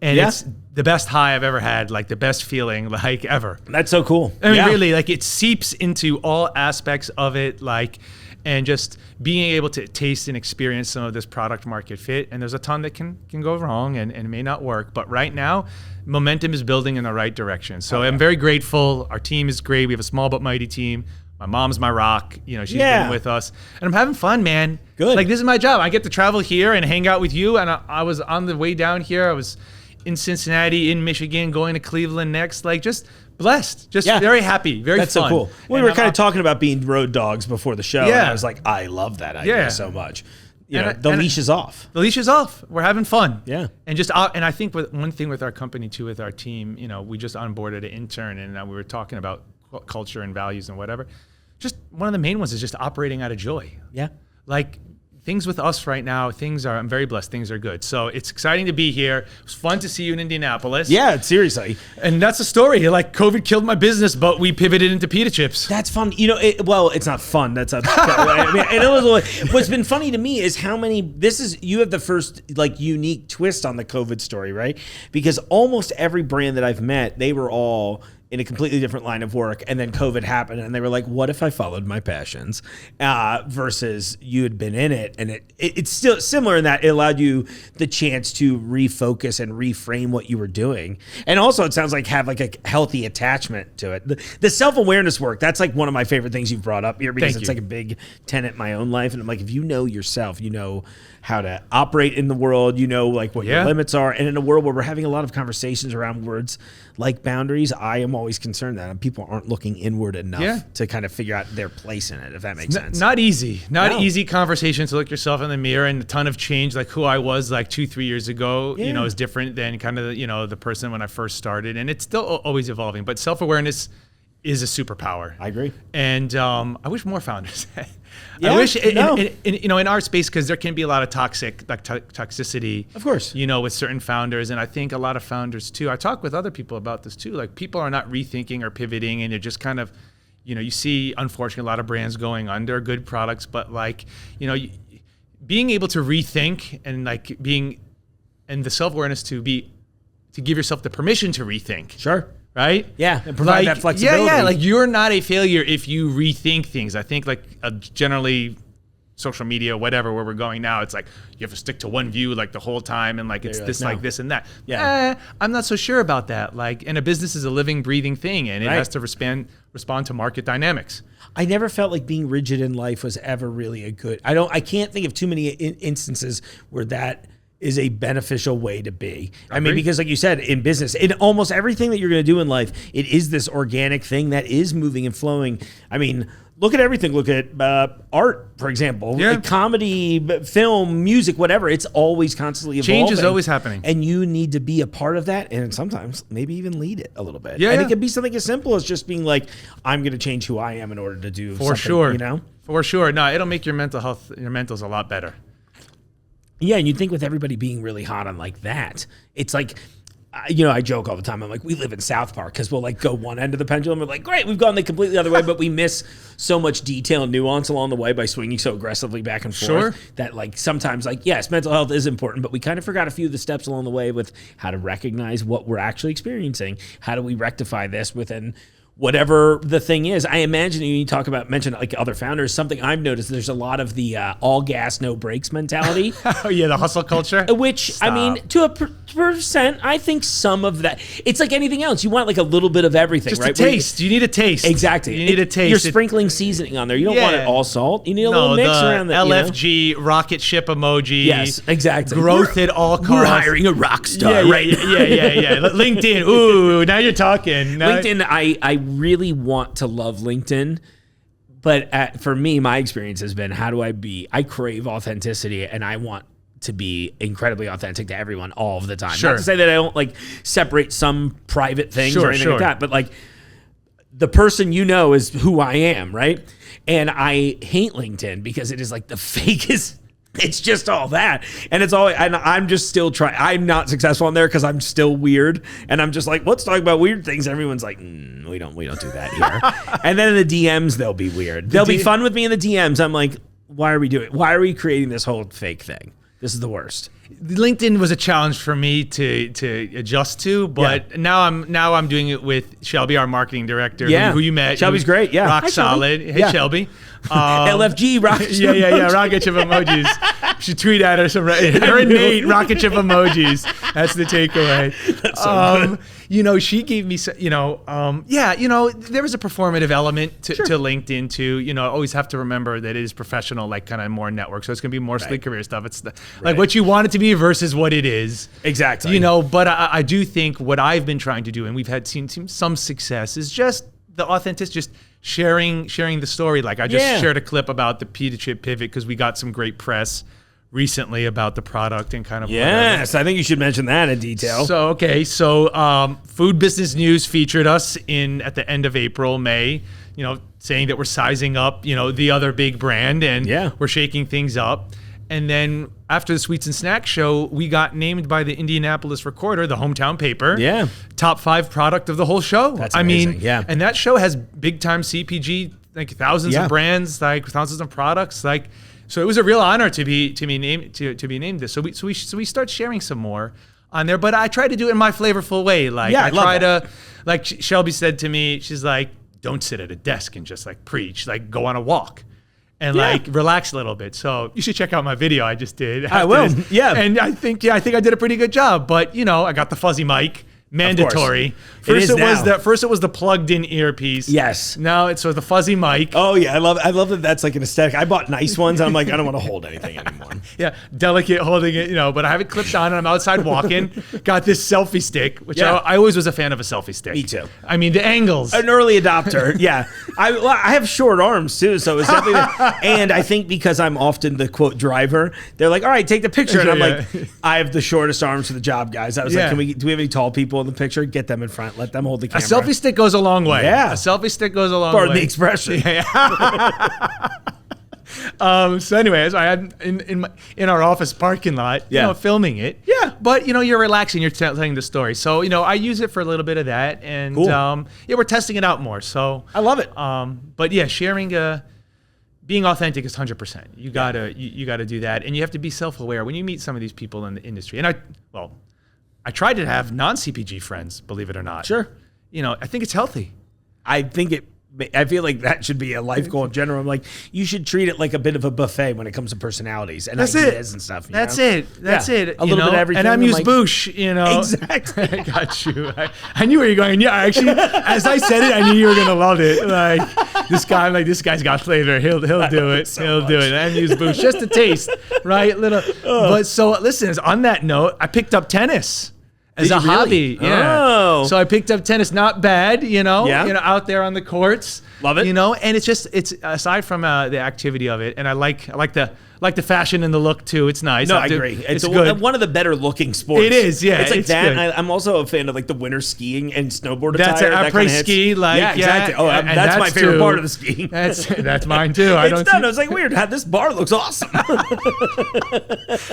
And Yeah. it's the best high I've ever had, like the best feeling like ever. That's so cool. I mean, Yeah. really, like it seeps into all aspects of it, like, and just being able to taste and experience some of this product market fit. And there's a ton that can go wrong and it may not work. But right now, momentum is building in the right direction. So I'm very grateful. Our team is great. We have a small but mighty team. My mom's my rock. She's been with us. And I'm having fun, man. Good. Like, this is my job. I get to travel here and hang out with you. And I was on the way down here. I was in Cincinnati, in Michigan, going to Cleveland next. Like, just blessed. Just very happy. Very That's fun. so cool. We were kind of talking about being road dogs before the show. Yeah. And I was like, I love that idea so much. The leash is off. The leash is off. We're having fun. Yeah. And I think one thing with our company too, with our team, we just onboarded an intern, and we were talking about culture and values and whatever. Just one of the main ones is just operating out of joy. Yeah. Like, things with us right now, I'm very blessed. Things are good. So it's exciting to be here. It was fun to see you in Indianapolis. Yeah, seriously. And that's the story. Like, COVID killed my business, but we pivoted into pita chips. That's fun. It's not fun. That's what's been funny to me is you have the first like unique twist on the COVID story, right? Because almost every brand that I've met, they were all in a completely different line of work, and then COVID happened, and they were like, what if I followed my passions? Versus you had been in it, and it's still similar in that it allowed you the chance to refocus and reframe what you were doing. And also, it sounds like have like a healthy attachment to it. The self-awareness work, that's like one of my favorite things you've brought up here, because it's like a big tenet in my own life. And I'm like, if you know yourself, you know how to operate in the world, like what your limits are. And in a world where we're having a lot of conversations around words like boundaries, I am always concerned that people aren't looking inward enough to kind of figure out their place in it, if that makes sense. Not easy. Easy conversation to look yourself in the mirror, and a ton of change. Like, who I was like 2-3 years ago, is different than kind of, the person when I first started. And it's still always evolving. But self-awareness is a superpower. I agree. And I wish more founders had. I wish, in our space, because there can be a lot of toxicity, of course, with certain founders. And I think a lot of founders too, I talk with other people about this too, like people are not rethinking or pivoting, and you're just kind of, you see, unfortunately, a lot of brands going under, good products, but like, being able to rethink and like and the self-awareness to give yourself the permission to rethink. Sure. Right? Yeah, and provide that flexibility. Yeah, like you're not a failure if you rethink things. I think like generally social media, whatever, where we're going now, it's like you have to stick to one view like the whole time, and like it's this, like this and that. Yeah. I'm not so sure about that. Like, and a business is a living, breathing thing, and it has to respond to market dynamics. I never felt like being rigid in life was ever really I can't think of too many instances where that is a beneficial way to be. I mean, because like you said, in business, in almost everything that you're going to do in life, it is this organic thing that is moving and flowing. I mean, look at everything. Look at art, for example, like comedy, film, music, whatever. It's always constantly evolving. Change is always happening. And you need to be a part of that, and sometimes maybe even lead it a little bit. Yeah, and it could be something as simple as just being like, I'm going to change who I am in order to do something, For sure. No, it'll make your mental health, your mentals a lot better. Yeah, and you'd think with everybody being really hot on like that, it's like I joke all the time. I'm like, we live in South Park because we'll like go one end of the pendulum. We're like, great, we've gone the completely other way, but we miss so much detail and nuance along the way by swinging so aggressively back and forth that like sometimes like, yes, mental health is important, but we kind of forgot a few of the steps along the way with how to recognize what we're actually experiencing. How do we rectify this within whatever the thing is? I imagine you mention like other founders, something I've noticed, there's a lot of the all gas, no brakes mentality. Oh yeah, the hustle culture. Which, I mean, to a percent, I think some of that, it's like anything else. You want like a little bit of everything, just right? a taste. You need a taste. Exactly. You need a taste. You're sprinkling seasoning on there. You don't want it all salt. You need a little mix around the LFG rocket ship emoji. Yes, exactly. Growth at all costs. We're hiring a rock star, right? Yeah. LinkedIn. Ooh, now you're talking. LinkedIn, I really want to love LinkedIn, but for me, my experience has been, I crave authenticity, and I want to be incredibly authentic to everyone all of the time. Not to say that I don't like separate some private things or anything like that, but like the person is who I am, right? And I hate LinkedIn because it is like the fakest. It's just all that. And it's all, and I'm just still trying. I'm not successful on there because I'm still weird. And I'm just like, let's talk about weird things. Everyone's like, we don't do that here. And then in the DMs, they'll be weird. They'll be fun with me in the DMs. I'm like, why are we creating this whole fake thing? This is the worst. LinkedIn was a challenge for me to adjust to, but now I'm doing it with Shelby, our marketing director, who you met. Shelby's great. Yeah, rock solid. Hey, Shelby. LFG rocket ship yeah, rocket ship emojis. Should tweet at her some her and Nate rocket ship emojis. That's the takeaway. That's so good. She gave me, there was a performative element to LinkedIn too. Always have to remember that it is professional, like kind of more network. So it's gonna be mostly career stuff. It's like what you want it to be versus what it is. Exactly. But I do think what I've been trying to do, and we've seen some success, is just the authenticity, just sharing the story. Like I just shared a clip about the pita chip pivot because we got some great press recently about the product and kind of I think you should mention that in detail. So Food Business News featured us at the end of April, May, saying that we're sizing up, the other big brand, and we're shaking things up. And then after the Sweets and Snacks show, we got named by the Indianapolis Recorder, the hometown paper, top 5 product of the whole show. That's amazing. And that show has big time CPG, like thousands of brands, like thousands of products, like. So it was a real honor to be named this. So we start sharing some more on there, but I try to do it in my flavorful way. Like I try to, like Shelby said to me, she's like, don't sit at a desk and just like preach, like go on a walk and like relax a little bit. So you should check out my video I just did. I will. Yeah. And I think I did a pretty good job, but I got the fuzzy mic. Mandatory. First it was the plugged-in earpiece. Yes. Now it's the fuzzy mic. Oh yeah, I love that. That's like an aesthetic. I bought nice ones. And I'm like, I don't want to hold anything anymore. Delicate holding it, but I have it clipped on and I'm outside walking. Got this selfie stick, which I always was a fan of a selfie stick. Me too. I mean, the angles. An early adopter. Yeah. I have short arms too, so it's definitely. And I think because I'm often the quote driver, they're like, all right, take the picture, and I'm like, I have the shortest arms for the job, guys. I was like, do we have any tall people in the picture? Get them in front. Let them hold the camera. A selfie stick goes a long way. Yeah. A selfie stick goes a long way. Pardon the expression. So anyways, I had in our office parking lot, filming it. Yeah. But you're relaxing, you're telling the story. So, I use it for a little bit of that, and cool. We're testing it out more. So I love it. But sharing being authentic is 100%. You gotta do that, and you have to be self-aware when you meet some of these people in the industry. And I tried to have non-CPG friends, believe it or not. Sure. I think it's healthy. I feel like that should be a life goal in general. I'm like, you should treat it like a bit of a buffet when it comes to personalities and ideas and stuff. That's it. A little bit of everything. And I'm Boosh, Exactly. I got you. I knew where you're going. Yeah, actually, as I said it, I knew you were gonna love it. Like this guy's got flavor. He'll do it. He'll do it. I'm Boosh, just a taste, right? But so listen. On that note, I picked up tennis. As a hobby, So I picked up tennis, not bad, out there on the courts. Love it. And it's aside from the activity of it, and I like Like the fashion and the look too. It's nice. No, I agree. It's good. one of the better looking sports. It is, yeah. It's like it's that. good. I'm also a fan of like the winter skiing and snowboard That's attire. it. Après ski, like yeah, exactly. yeah, Oh, and that's my favorite too. part of the skiing. That's mine too. I don't. It's like weird. How this bar looks awesome.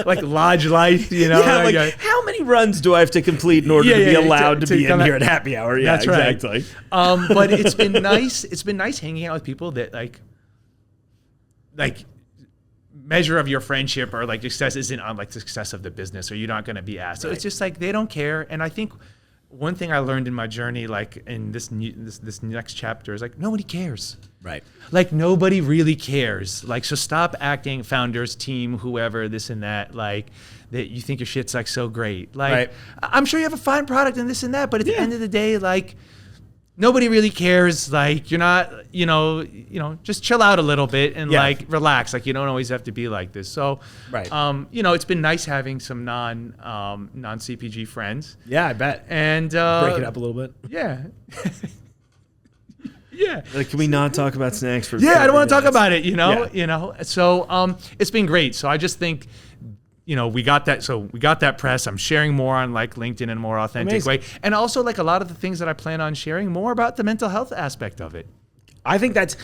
Like lodge life, you know. Yeah, like how many runs do I have to complete in order to be allowed to be in here at happy hour? Yeah, that's right. exactly. But it's been nice. It's been nice hanging out with people that like measure of your friendship or like success isn't on like the success of the business, or you're not going to be asked. So it's just like they don't care. And I think one thing I learned in my journey, like in this next chapter, is like nobody cares. Right. Like nobody really cares. Like, so stop acting, founders, team, whoever, this and that, like that you think your shit's like so great. Like right. I'm sure you have a fine product and this and that, but at the end of the day, like nobody really cares. Like you're not, you know, just chill out a little bit and like relax. Like you don't always have to be like this. So, right. You know, it's been nice having some non CPG friends. Yeah, I bet. And break it up a little bit. Yeah. Yeah. Like, can we not talk about snacks for? Yeah, I don't want to talk about it. You know. Yeah. You know. So it's been great. So I just think, you know, we got that. So we got that press. I'm sharing more on like LinkedIn in a more authentic way, and also like a lot of the things that I plan on sharing more about the mental health aspect of it. I think that's,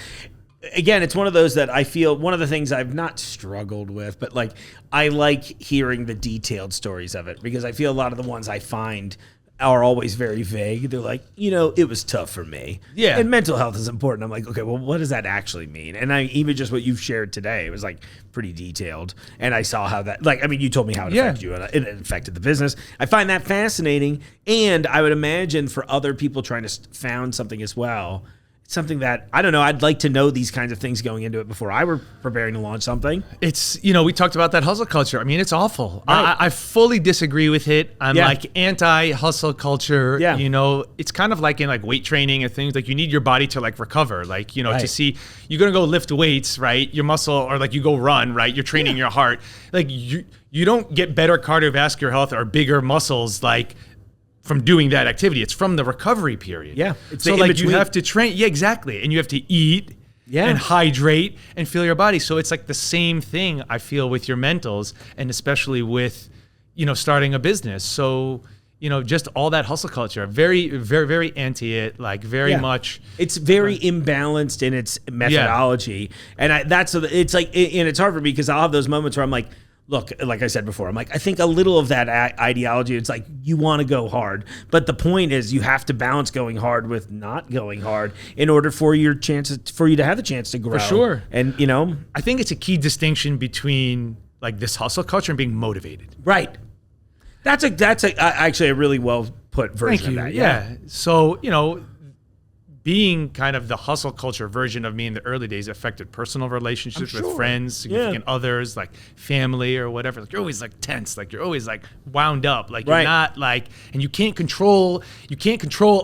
again, it's one of those that I feel one of the things I've not struggled with, but like I like hearing the detailed stories of it, because I feel a lot of the ones I find are always very vague. They're like, you know, it was tough for me. Yeah. And mental health is important. I'm like, okay, well, what does that actually mean? And even just what you've shared today, it was like pretty detailed. And I saw how that, like, I mean, you told me how it affected you, and it affected the business. I find that fascinating. And I would imagine for other people trying to found something as well, something that, I don't know, I'd like to know these kinds of things going into it before I were preparing to launch something. It's, you know, we talked about that hustle culture. I mean, it's awful. Right. I fully disagree with it. I'm like anti-hustle culture. Yeah. You know, it's kind of like in like weight training and things, like you need your body to like recover. Like, you know, to see, you're going to go lift weights, right? Your muscle, or like you go run, right? You're training your heart. Like you don't get better cardiovascular health or bigger muscles, like, from doing that activity. It's from the recovery period. Yeah. It's so like you have to train. Yeah, exactly. And you have to eat and hydrate and feel your body. So it's like the same thing I feel with your mentals, and especially with, you know, starting a business. So, you know, just all that hustle culture, very, very, very anti it, like very much. It's very imbalanced in its methodology. And it's like, and it's hard for me because I'll have those moments where I'm like, look, like I said before, I'm like, I think a little of that ideology, it's like you want to go hard. But the point is you have to balance going hard with not going hard in order for you to have the chance to grow. For sure. And, you know, I think it's a key distinction between like this hustle culture and being motivated. Right. That's actually a really well put version of that. Yeah. So, you know, being kind of the hustle culture version of me in the early days affected personal relationships with friends, significant others, like family or whatever. Like you're always like tense, like you're always like wound up, like you're not like, and you can't control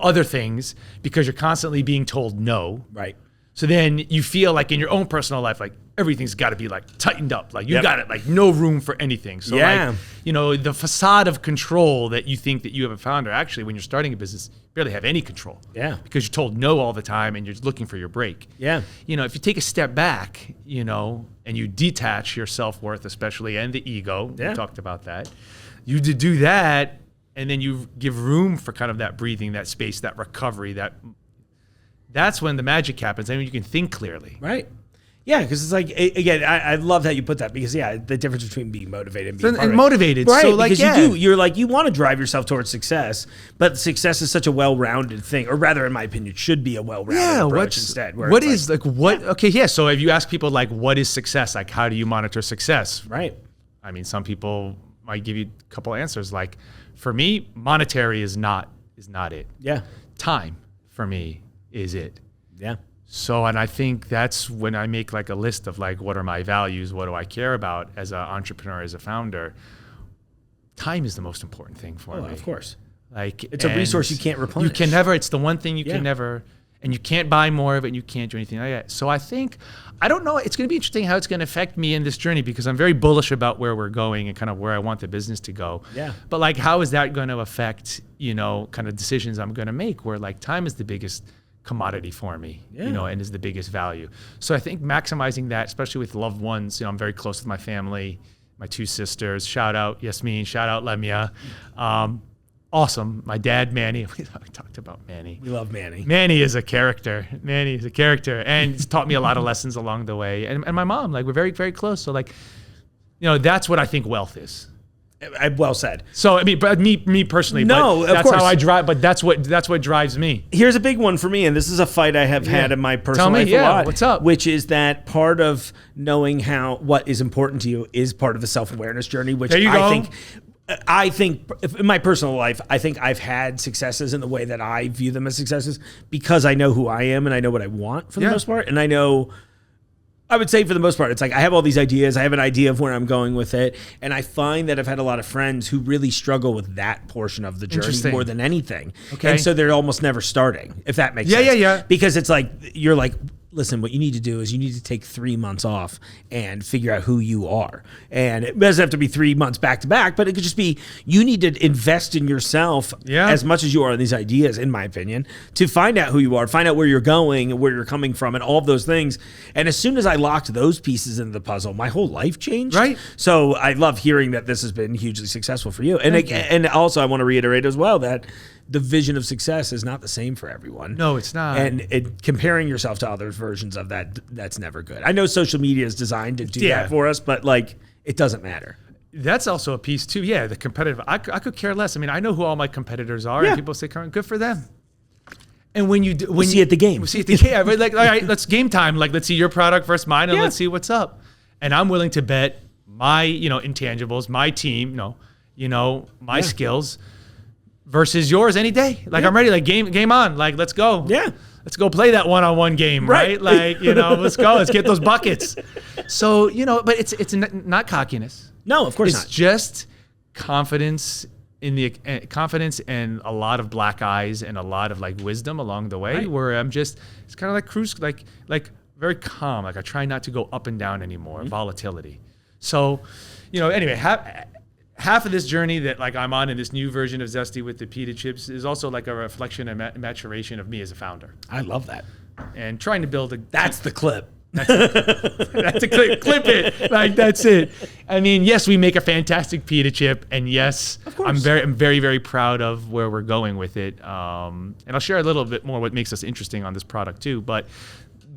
other things because you're constantly being told no. Right. So then you feel like in your own personal life, like everything's got to be like tightened up. Like you got it, like no room for anything. So like, you know, the facade of control that you think that you have a founder, actually, when you're starting a business, you barely have any control. Yeah. Because you're told no all the time and you're looking for your break. Yeah. You know, if you take a step back, you know, and you detach your self-worth, especially, and the ego, we talked about that. You do that, and then you give room for kind of that breathing, that space, that recovery, that's when the magic happens. I mean, you can think clearly. Right. Yeah, because it's like, again, I love how you put that, because the difference between being motivated and being motivated. Right, so like, because you're like, you want to drive yourself towards success, but success is such a well-rounded thing, or rather, in my opinion, should be a well-rounded approach instead. So if you ask people like, what is success? Like, how do you monitor success? Right. I mean, some people might give you a couple answers. Like, for me, monetary is not it. Yeah. Time, for me, is it. Yeah. So, and I think that's when I make like a list of like, what are my values? What do I care about as an entrepreneur, as a founder? Time is the most important thing for me. Of course. Like, it's a resource you can't replenish. You can never, it's the one thing you can never, and you can't buy more of it, and you can't do anything like that. So I think, I don't know, it's going to be interesting how it's going to affect me in this journey, because I'm very bullish about where we're going and kind of where I want the business to go. Yeah. But like, how is that going to affect, you know, kind of decisions I'm going to make, where like time is the biggest commodity for me, and is the biggest value. So I think maximizing that, especially with loved ones, I'm very close with my family, my 2 sisters, shout out Yasmin, shout out Lemia. Awesome. My dad, Manny, we talked about Manny. We love Manny. Manny is a character. And he's taught me a lot of lessons along the way. And my mom, like, we're very, very close. So, like, that's what I think wealth is. Well said. So, I mean, but me personally, no, but that's of course. how I drive. But that's what drives me. Here's a big one for me, and this is a fight I have had in my personal life a lot. What's up? Which is that part of knowing what is important to you is part of the self-awareness journey, which I think in my personal life, I think I've had successes in the way that I view them as successes because I know who I am and I know what I want for the most part. And I would say for the most part, it's like I have all these ideas. I have an idea of where I'm going with it. And I find that I've had a lot of friends who really struggle with that portion of the journey more than anything. Okay. And so they're almost never starting, if that makes sense. Yeah. Because it's like, you're like, listen, what you need to do is you need to take 3 months off and figure out who you are. And it doesn't have to be 3 months back to back, but it could just be, you need to invest in yourself as much as you are in these ideas, in my opinion, to find out who you are, find out where you're going, where you're coming from, and all of those things. And as soon as I locked those pieces into the puzzle, my whole life changed. Right. So I love hearing that this has been hugely successful for you. And also I want to reiterate as well that the vision of success is not the same for everyone. No, it's not. And comparing yourself to other versions of that's never good. I know social media is designed to do that for us, but like, it doesn't matter. That's also a piece too. Yeah, the competitive. I could care less. I mean, I know who all my competitors are, and people say, "Good for them." And when you see at the game, like, all right, let's game time. Like, let's see your product versus mine, and let's see what's up. And I'm willing to bet my, intangibles, my team, my skills versus yours any day. Like, I'm ready. Like, game on. Like, let's go. Yeah. Let's go play that one-on-one game, right? Like, let's go. Let's get those buckets. So, but it's not cockiness. No, of course not. It's just confidence and a lot of black eyes and a lot of like wisdom along the way, where it's kind of like cruise, like very calm. Like, I try not to go up and down anymore, volatility. So, anyway, half of this journey that like I'm on in this new version of Zesty with the pita chips is also like a reflection and maturation of me as a founder. I love that. And trying to build That's the clip. That's a clip it. Like, that's it. I mean, yes, we make a fantastic pita chip, and yes, I'm very, very proud of where we're going with it. And I'll share a little bit more what makes us interesting on this product too. But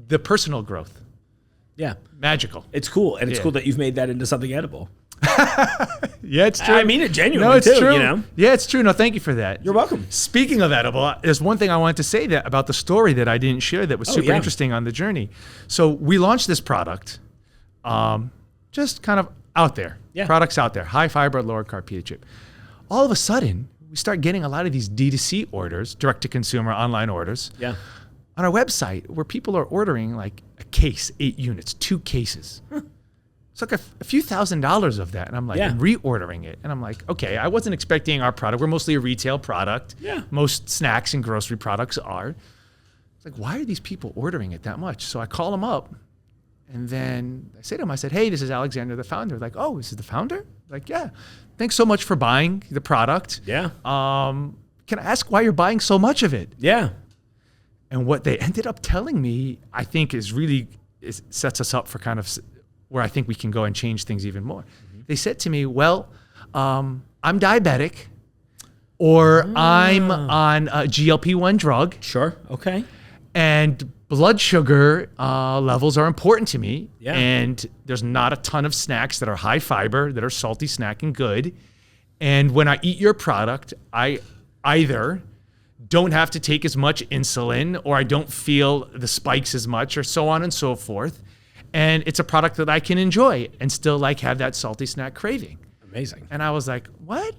the personal growth, magical. It's cool, and it's cool that you've made that into something edible. Yeah, it's true. I mean it genuinely. No, it's too, true. Yeah, it's true. No, thank you for that. You're welcome. Speaking of edible, there's one thing I wanted to say about the story that I didn't share that was super interesting on the journey. So we launched this product, just kind of out there. Yeah. Products out there, high fiber, lower carb pita chip. All of a sudden, we start getting a lot of these D2C orders, direct to consumer online orders. Yeah. On our website, where people are ordering like a case, 8 units, 2 cases. It's like a few $1,000s of that. And I'm like, reordering it. And I'm like, okay, I wasn't expecting our product. We're mostly a retail product. Yeah. Most snacks and grocery products are. It's like, why are these people ordering it that much? So I call them up. And then I say to them, I said, hey, this is Alexander, the founder. Like, oh, this is the founder? Like, yeah. Thanks so much for buying the product. Yeah. Can I ask why you're buying so much of it? Yeah. And what they ended up telling me, I think sets us up for kind of where I think we can go and change things even more. Mm-hmm. They said to me, well, I'm diabetic, or I'm on a GLP-1 drug. Sure. Okay. And blood sugar levels are important to me. Yeah. And there's not a ton of snacks that are high fiber, that are salty, snacking good. And when I eat your product, I either don't have to take as much insulin, or I don't feel the spikes as much, or so on and so forth. And it's a product that I can enjoy and still like have that salty snack craving. Amazing. And I was like, what?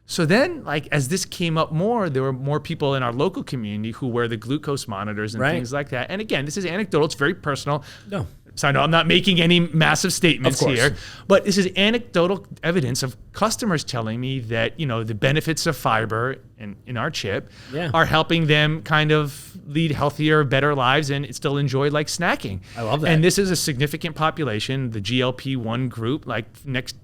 So then, like, as this came up more, there were more people in our local community who wear the glucose monitors and things like that. And again, this is anecdotal. It's very personal. No. So I know I'm not making any massive statements here, but this is anecdotal evidence of customers telling me that, the benefits of fiber in our chip are helping them kind of lead healthier, better lives and still enjoy like snacking. I love that. And this is a significant population, the GLP-1 group, like next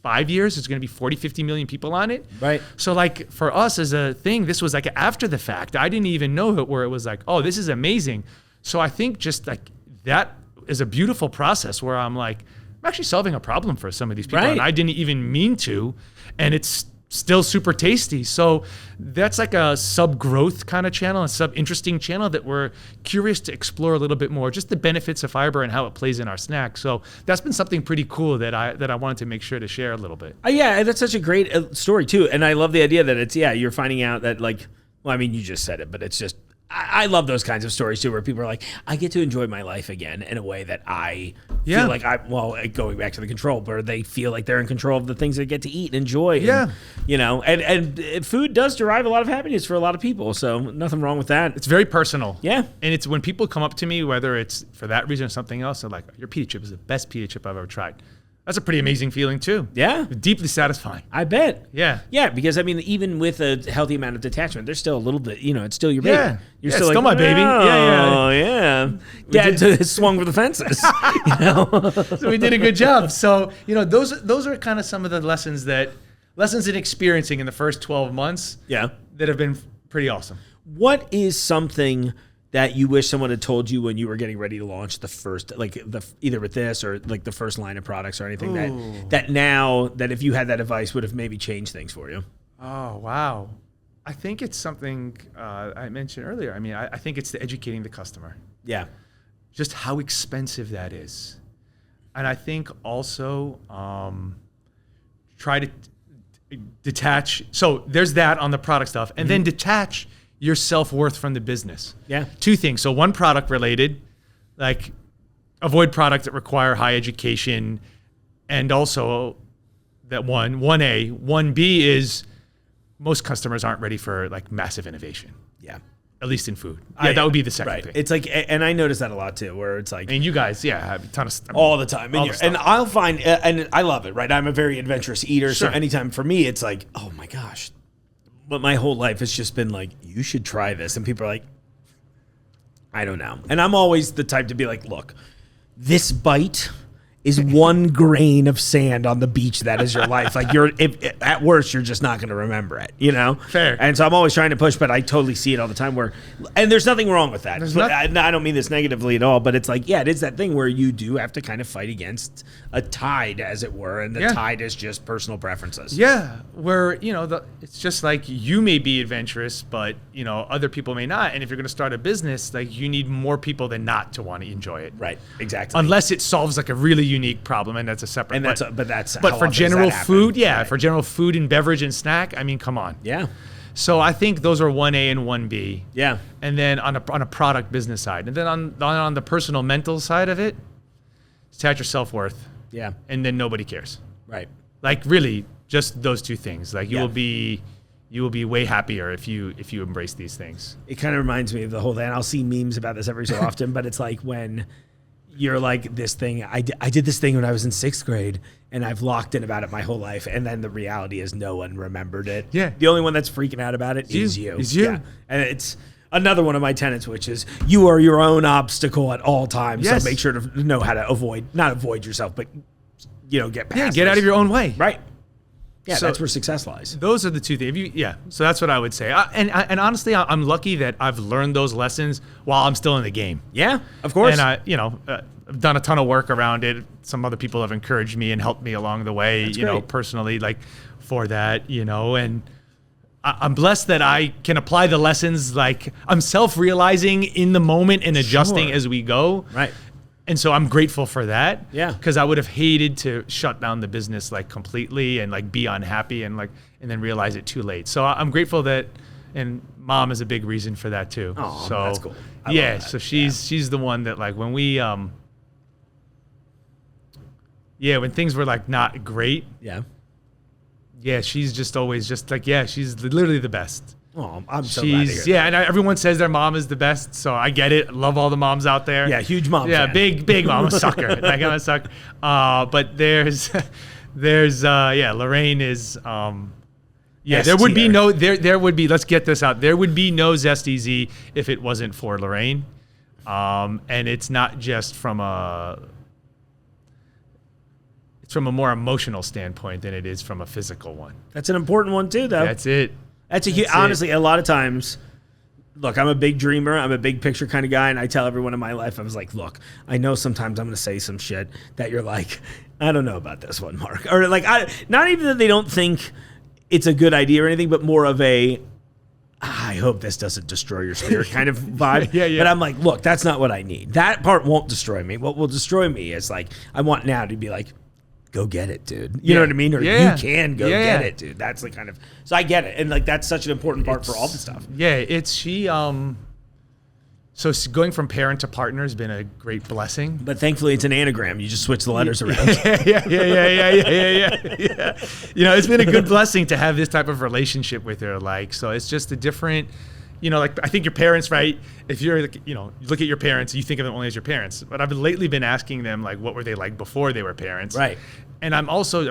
5 years, there's going to be 40, 50 million people on it. Right. So like for us as a thing, this was like after the fact. I didn't even know it where it was like, oh, this is amazing. So I think just like that is a beautiful process where I'm like, I'm actually solving a problem for some of these people. Right. And I didn't even mean to. And it's still super tasty. So that's like a sub-growth kind of channel, a sub-interesting channel that we're curious to explore a little bit more, just the benefits of fiber and how it plays in our snack. So that's been something pretty cool that I wanted to make sure to share a little bit. Yeah, that's such a great story too. And I love the idea that it's, you're finding out that like, well, I mean, you just said it, but it's just, I love those kinds of stories too, where people are like, I get to enjoy my life again in a way that I feel like going back to the control, where they feel like they're in control of the things they get to eat and enjoy. Yeah. And, and food does derive a lot of happiness for a lot of people. So nothing wrong with that. It's very personal. Yeah. And it's when people come up to me, whether it's for that reason or something else, they're like, your pita chip is the best pita chip I've ever tried. That's a pretty amazing feeling too. Yeah. Deeply satisfying. I bet. Yeah. Yeah, because I mean, even with a healthy amount of detachment, there's still a little bit, it's still your baby. Yeah. You're It's still my baby. Oh, yeah. Dad swung for the fences. So we did a good job. So, those are kind of some of the lessons in experiencing in the first 12 months Yeah. that have been pretty awesome. What is something that you wish someone had told you when you were getting ready to launch the first, like either with this or like the first line of products or anything that now that if you had that advice would have maybe changed things for you? Oh, wow. I think it's something I mentioned earlier. I mean, I think it's the educating the customer. Yeah. Just how expensive that is. And I think also try to detach. So there's that on the product stuff. And then detach your self-worth from the business. Yeah. Two things. So one, product related, like avoid products that require high education. And also that 1A. 1B is most customers aren't ready for like massive innovation. Yeah. At least in food. Yeah, that would be the second right. thing. It's like, and I notice that a lot too, where it's like, And you guys, have a ton of stuff. all the time. all And, the stuff. and I'll find, and I love it, right? I'm a very adventurous eater. Sure. So anytime for me, it's like, oh my gosh. But my whole life has just been like, you should try this. And people are like, I don't know. And I'm always the type to be like, look, this bite is 1 grain of sand on the beach. That is your life. Like at worst, you're just not going to remember it, Fair. And so I'm always trying to push, but I totally see it all the time and there's nothing wrong with that. I don't mean this negatively at all, but it's like, it is that thing where you do have to kind of fight against a tide, as it were. And the tide is just personal preferences. Yeah, where, it's just like you may be adventurous, but, other people may not. And if you're going to start a business, like you need more people than not to want to enjoy it. Right. Exactly. Unless it solves like a really unique problem, and that's a separate. And but how for often does general that happen? food, Right. for general food and beverage and snack, I mean, come on. Yeah. So I think those are 1A and 1B. Yeah. And then on a product business side, and then on the personal mental side of it, attach your self-worth. Yeah. And then nobody cares. Right. Like really, just those two things. Like you Yeah. will be way happier if you embrace these things. It kind of reminds me of the whole thing. And I'll see memes about this every so often, but it's like when you're like this thing. I did this thing when I was in 6th grade, and I've locked in about it my whole life. And then the reality is no one remembered it. Yeah. The only one that's freaking out about it is you. It's you. Yeah. And it's another one of my tenets, which is you are your own obstacle at all times. Yes. So make sure to know how to not avoid yourself, but get past. Yeah, get out those. of your own way. Right. Yeah, So- that's where success lies. Those are the two things. So that's what I would say. And honestly, I'm lucky that I've learned those lessons while I'm still in the game. Yeah, of course. And I've done a ton of work around it. Some other people have encouraged me and helped me along the way, great. personally, like for that, and I'm blessed that I can apply the lessons. Like I'm self-realizing in the moment and adjusting Sure. as we go. Right. And so I'm grateful for that. Yeah. Because I would have hated to shut down the business like completely and like be unhappy and then realize it too late. So I'm grateful that, and mom is a big reason for that too. Oh, so that's cool. I love that. So she's the one that like when we when things were like not great. Yeah. She's just always just like she's literally the best. Oh, I'm so glad to hear that. And everyone says their mom is the best, so I get it. Love all the moms out there. Yeah, huge mom Yeah, fan. big mom, I'm a sucker. Like I'm a sucker. But there's Lorraine is there would be S-tier. there would be, let's get this out. There would be no ZestyZ if it wasn't for Lorraine. And it's not just from from a more emotional standpoint than it is from a physical one. That's an important one too, though. That's it. Honestly, a lot of times, look, I'm a big dreamer. I'm a big picture kind of guy. And I tell everyone in my life, I was like, look, I know sometimes I'm going to say some shit that you're like, I don't know about this one, Mark. Or like, not even that they don't think it's a good idea or anything, but more of a, I hope this doesn't destroy your spirit kind of vibe. Yeah. But I'm like, look, that's not what I need. That part won't destroy me. What will destroy me is like, I want now to be like, go get it, dude. You know what I mean? Or you can go get it, dude. That's the kind of, so I get it. And like, that's such an important part for all the stuff. Yeah, so going from parent to partner has been a great blessing. But thankfully it's an anagram. You just switch the letters around. Yeah. You know, it's been a good blessing to have this type of relationship with her. Like, so it's just a different, you know, like I think your parents, right? If you're, you know, you look at your parents, you think of them only as your parents. But I've lately been asking them, like, what were they like before they were parents? Right. And I've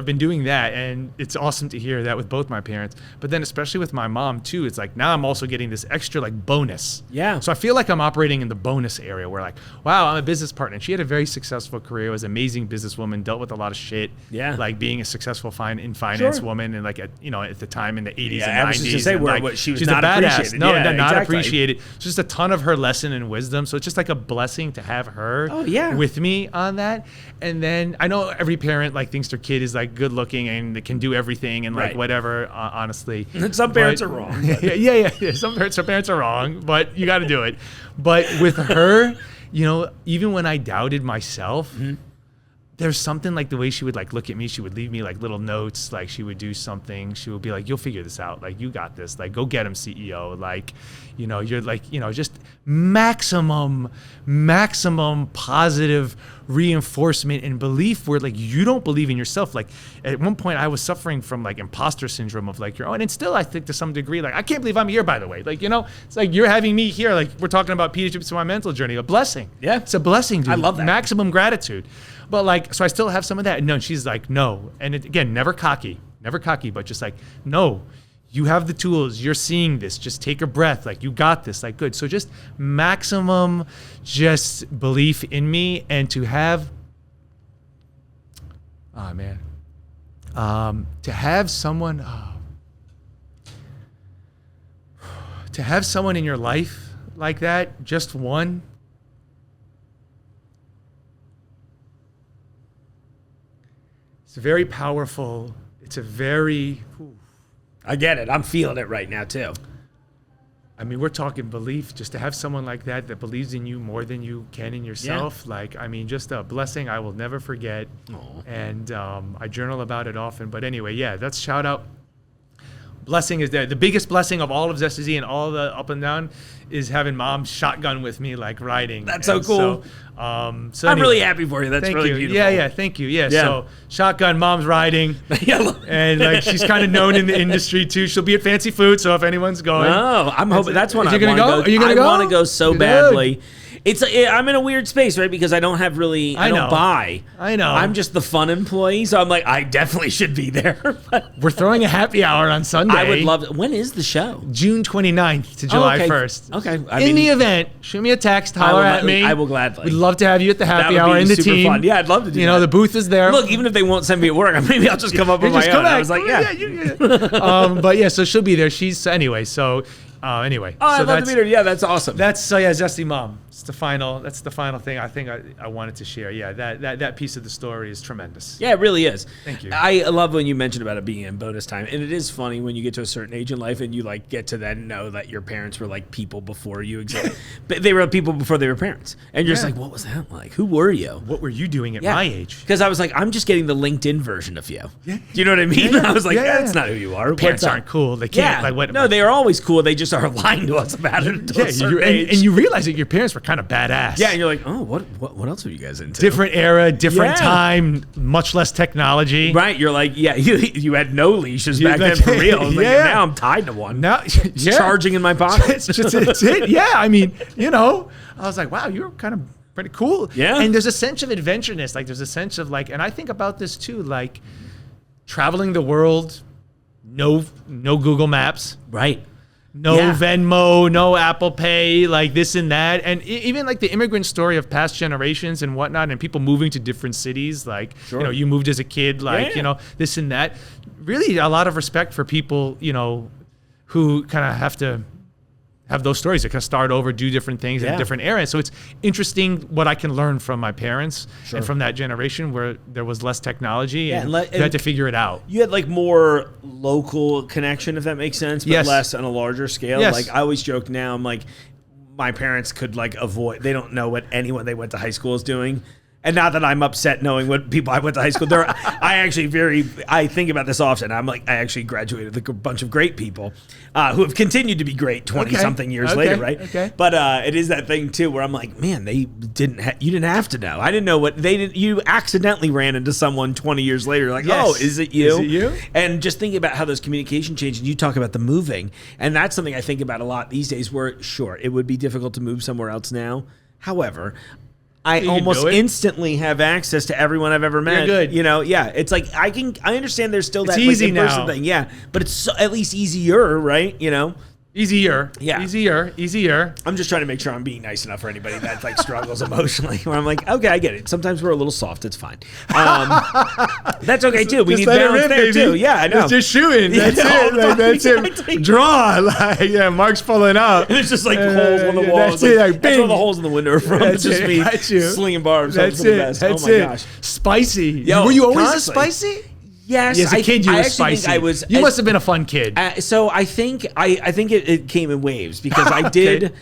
been doing that, and it's awesome to hear that with both my parents. But then especially with my mom too, it's like now I'm also getting this extra like bonus. Yeah. So I feel like I'm operating in the bonus area where like, wow, I'm a business partner. And she had a very successful career, was an amazing businesswoman, dealt with a lot of shit. Yeah. Like being a successful finance woman, and like at the time in the 80s and 90s. I was just gonna say like, she was she's not a badass. appreciated. No, Yeah, not exactly. appreciated. It's just a ton of her lesson and wisdom. So it's just like a blessing to have her with me on that. And then I know every parent like thinks their kid is like good looking and they can do everything and like whatever, honestly. And some parents are wrong. Yeah. Some parents are wrong, but you got to do it. But with her, you know, even when I doubted myself, there's something like the way she would like look at me, she would leave me like little notes, like she would do something, she would be like, you'll figure this out, like you got this, like go get him, CEO, like, you know, you're like, you know, just maximum positive reinforcement and belief where like you don't believe in yourself. Like at one point I was suffering from like imposter syndrome of like your own, and still I think to some degree, like I can't believe I'm here, by the way, like, you know, it's like you're having me here, like we're talking about pita chips to my mental journey, a blessing. Yeah, it's a blessing, dude. I love that. Maximum gratitude. But like, so I still have some of that. And no, she's like, no. And again, never cocky, but just like, no, you have the tools. You're seeing this. Just take a breath. Like, you got this. Like, good. So just maximum just belief in me, and to have, to have someone in your life like that, just one, it's very powerful. It's a very... I get it. I'm feeling it right now, too. I mean, we're talking belief. Just to have someone like that that believes in you more than you can in yourself. Yeah. Like, I mean, just a blessing I will never forget. Aww. And I journal about it often. But anyway, yeah, that's shout out. Blessing is the biggest blessing of all of ZestyZ and all the up and down is having mom shotgun with me, like riding. That's so cool. So I'm really happy for you. That's really beautiful. Yeah, thank you. Yeah, so shotgun, mom's riding. And like she's kind of known in the industry too. She'll be at Fancy Food, so if anyone's going. Oh, I'm hoping that's one I want to go. Are you gonna go? I want to go so badly. I'm in a weird space, right? Because I don't have really, I don't buy. I know. I'm just the fun employee, so I'm like, I definitely should be there. We're throwing a happy hour on Sunday. I would love it. When is the show? June 29th to July 1st. Okay. In the event, shoot me a text, holler at me. I will gladly. We'd love to have you at the happy hour in the team. Fun. Yeah, I'd love to do that. You know, the booth is there. Look, even if they won't send me at work, maybe I'll just come up with my own. I was like, but yeah, so she'll be there. Anyway. So I'd love to meet her. Yeah, that's awesome. Zesty Mom. That's the final thing I think I wanted to share. Yeah, that piece of the story is tremendous. Yeah, it really is. Thank you. I love when you mentioned about it being in bonus time. And it is funny when you get to a certain age in life and you like get to then know that your parents were like people before you existed. But they were people before they were parents. And you're just like, what was that like? Who were you? What were you doing at my age? Because I was like, I'm just getting the LinkedIn version of you. Yeah. Do you know what I mean? I was like, that's not who you are. Parents aren't cool. They can't. No, they are always cool. They just are lying to us about it until a certain age. And you realize that your parents were kind of badass. Yeah, and you're like, oh, what else are you guys into? Different era, different time, much less technology. Right, you're like, you had no leashes back then for real. Like, now I'm tied to one. Now, charging in my pocket. It's it. Yeah, I mean, I was like, wow, you're kind of pretty cool. Yeah. And there's a sense of adventureness. Like, there's a sense of like, and I think about this too, like traveling the world, no Google Maps. Right. No Venmo, no Apple Pay, like this and that. And even like the immigrant story of past generations and whatnot, and people moving to different cities, like, you moved as a kid, like, this and that. Really a lot of respect for people, who kind of have to have those stories that kind of start over, do different things in different areas. So it's interesting what I can learn from my parents and from that generation where there was less technology and you had to figure it out. You had like more local connection, if that makes sense, but less on a larger scale. Yes. Like I always joke now, I'm like, my parents could like avoid, they don't know what anyone they went to high school is doing. And not that I'm upset knowing what people I went to high school. I think about this often. I'm like, I actually graduated with a bunch of great people who have continued to be great 20-something years later, right? Okay. But it is that thing too where I'm like, man, you didn't have to know. I didn't know what they did. You accidentally ran into someone 20 years later, like, oh, is it you? Is it you? And just thinking about how those communication changed. And you talk about the moving, and that's something I think about a lot these days. Where sure, it would be difficult to move somewhere else now. However, I almost instantly have access to everyone I've ever met. You're good. It's like I understand there's still that easy like, in-person now. thing. But it's at least easier, right? Easier. Yeah. Easier. I'm just trying to make sure I'm being nice enough for anybody that like struggles emotionally. Where I'm like, okay, I get it. Sometimes we're a little soft. It's fine. That's okay too. We need balance there too. Yeah, I know. It's just shooting. That's it. Like, that's it. Draw. Like, Mark's pulling out. And it's just like holes on the walls. That's it. Like, that's where the holes in the window are from. That's it's just me slinging barbs. That's for the it. best. That's oh my it. gosh. Spicy. Yo, were you always constantly. a spicy? Yes, as a kid, you were spicy. I was. You must have been a fun kid. So I think it came in waves because I did.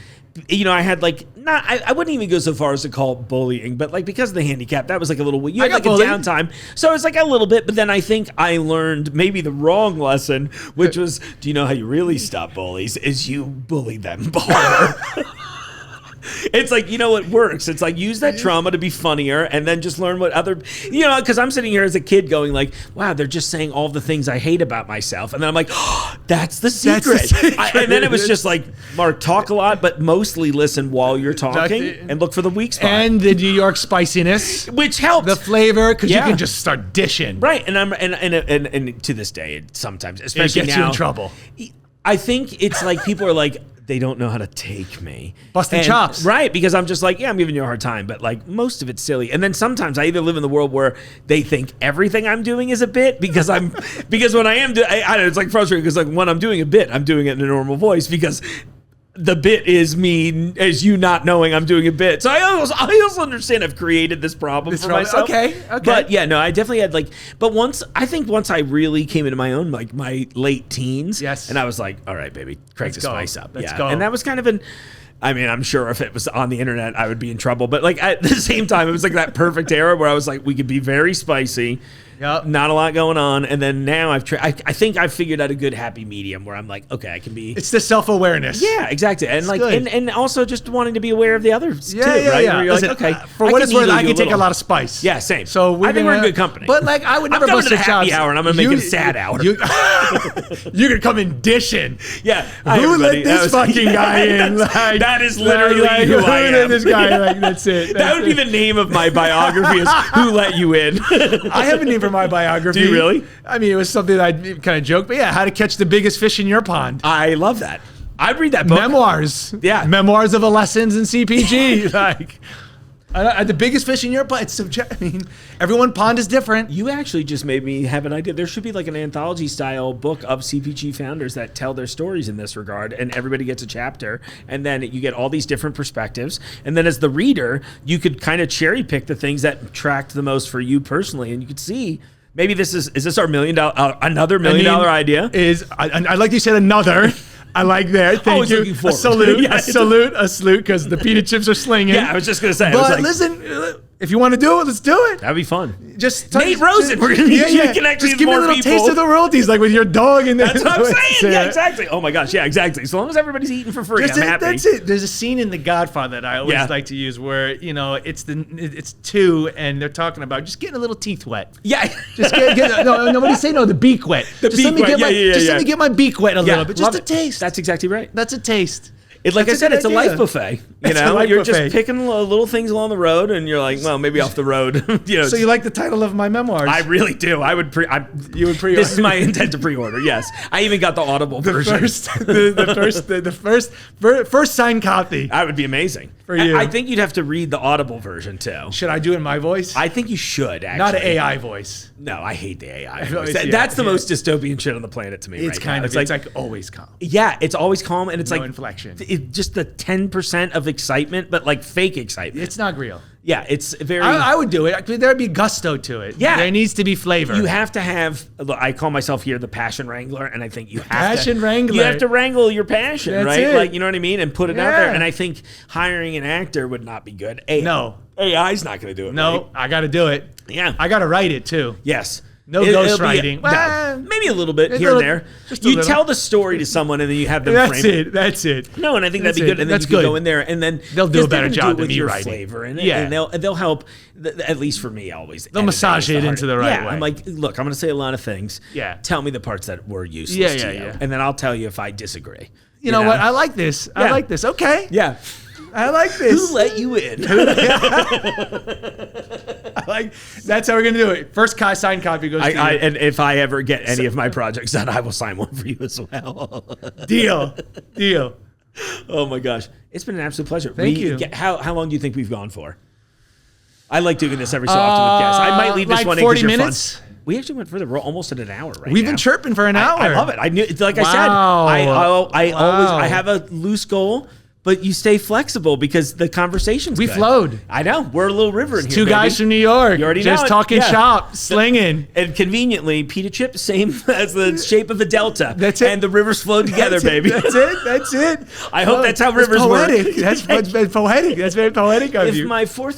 I had like I wouldn't even go so far as to call it bullying, but like because of the handicap, that was like a little. You had like a downtime, so it was like a little bit. But then I think I learned maybe the wrong lesson, which was, do you know how you really stop bullies? Is you bully them harder. It's like, it works. It's like, use that trauma to be funnier and then just learn what other, because I'm sitting here as a kid going like, wow, they're just saying all the things I hate about myself. And then I'm like, oh, that's the secret. And then it was just like, Mark, talk a lot, but mostly listen while you're talking and look for the weak spot. And the New York spiciness. Which helps. The flavor, because you can just start dishing. Right. And to this day, sometimes, especially it gets now, you in trouble. I think it's like people are like, they don't know how to take me. Busting chops. Right, because I'm just like, yeah, I'm giving you a hard time, but like most of it's silly. And then sometimes I either live in the world where they think everything I'm doing is a bit because when I am, I don't know, it's like frustrating because like when I'm doing a bit, I'm doing it in a normal voice because the bit is me as you not knowing I'm doing a bit. So I also understand I've created this problem for myself. Okay. But yeah, no, I definitely had like, but once I really came into my own, like my late teens. Yes. And I was like, all right, baby, crank the spice up. Let's go. And that was kind of I'm sure if it was on the internet, I would be in trouble. But like at the same time, it was like that perfect era where I was like, we could be very spicy. Yep. Not a lot going on, and then now I think I've figured out a good happy medium where I'm like, okay, I can be. It's the self-awareness. Yeah, exactly, and it's like, good. and also just wanting to be aware of the others too, right? Where you're Listen, like, okay, for what it's worth, I can take a lot of spice. Yeah, same. So I think we're in good company. But like, I would never I'm going bust to the happy chops. hour, and I'm gonna make it a sad hour. You're gonna come in dishing. Yeah, who let this fucking guy in? Like, that is literally who I am. Who let this guy? Like, that's it. That would be the name of my biography: is Who Let You In. I have a name for my biography. Do you really? I mean, it was something I kind of joked, but yeah, how to catch the biggest fish in your pond. I love that. I'd read that book. Memoirs. Yeah. Memoirs of a lessons in CPG. Like, the biggest fish in your pond. It's subjective. I mean, everyone's pond is different. You actually just made me have an idea. There should be like an anthology style book of CPG founders that tell their stories in this regard, and everybody gets a chapter, and then you get all these different perspectives. And then as the reader, you could kind of cherry pick the things that tracked the most for you personally, and you could see. Maybe is this our another $1 million idea? I like you said another. I like that. Thank you. Looking forward. A salute. Yeah, a salute, because the pita chips are slinging. Yeah, I was just gonna say. But listen, if you want to do it, let's do it. That'd be fun. Just Nate Rosen. We're gonna need you to connect with Just give me a little people. taste of the royalties, like with your dog. And that's what I'm saying. Yeah, exactly. Oh my gosh. Yeah, exactly. As long as everybody's eating for free, I'm happy. That's it. There's a scene in The Godfather that I always like to use where it's two and they're talking about just getting a little teeth wet. Yeah. Just no. Nobody say no. The beak wet. Let me get my beak wet a little bit. Just a taste. That's exactly right. That's a taste. It's like That's I a said, good it's a idea. life buffet. You It's a know, life you're buffet. just picking little things along the road, and you're like, well, maybe off the road. So you like the title of my memoirs? I really do. You would pre-order. This is my intent to pre-order. Yes, I even got the Audible version. the first signed copy. That would be amazing. For you. I think you'd have to read the Audible version too. Should I do it in my voice? I think you should actually. Not an AI voice. No, I hate the AI. voice. That's the Yeah. most dystopian shit on the planet to me. It's right kind now. of. It's like always calm. Yeah, it's always calm, and it's No like inflection. Just the 10% of excitement, but like fake excitement. It's not real. Yeah, it's very. I would do it. There'd be gusto to it. Yeah. There needs to be flavor. You have to have. Look, I call myself here the passion wrangler, and I think you have Passion wrangler. You have to wrangle your passion, That's right? it. Like, you know what I mean, and put it out there. Yeah. And I think hiring an actor would not be good. No. AI's not going to do it. No, right? I got to do it. Yeah. I got to write it too. Yes. No It'll ghostwriting. be- Well, no, maybe a little bit a here and little- there. just a You little. tell the story to someone, and then you have them That's frame it. That's it. No, and I think that'd be That's good. it. And then That's you can good. go in there, and then They'll do a because they're better gonna do job it than with me your writing. flavor in it. Yeah. And they'll help. At least for me, always. They'll massage it into the right yeah, way. I'm like, look, I'm going to say a lot of things. Yeah. Tell me the parts that were useless Yeah, to yeah, you, yeah. and then I'll tell you if I disagree. You know what? I like this. I Yeah. like this. Okay. Yeah. I like this. Who let you in? I like. That's how we're gonna do it. First signed copy goes to you. And if I ever get any of my projects done, I will sign one for you as well. Deal. Oh my gosh, it's been an absolute pleasure. Thank you. How long do you think we've gone for? I like doing this every so often with guests. I might leave this like one in 40 'cause you're minutes? fun. We actually went further. We're almost at an hour right We've now. been chirping for an hour. I love it. I knew, like I said, Wow. I always Wow. have a loose goal, but you stay flexible because the conversation's We good. flowed. I know. We're a little river in here. Two guys baby. from New York. You already just know it. talking Yeah. shop, slinging. And conveniently, pita chip, same as the shape of a delta. That's it. And the rivers flow together, That's it. baby. That's it. I hope that's how rivers poetic. work. That's poetic. That's very poetic of If you. my fourth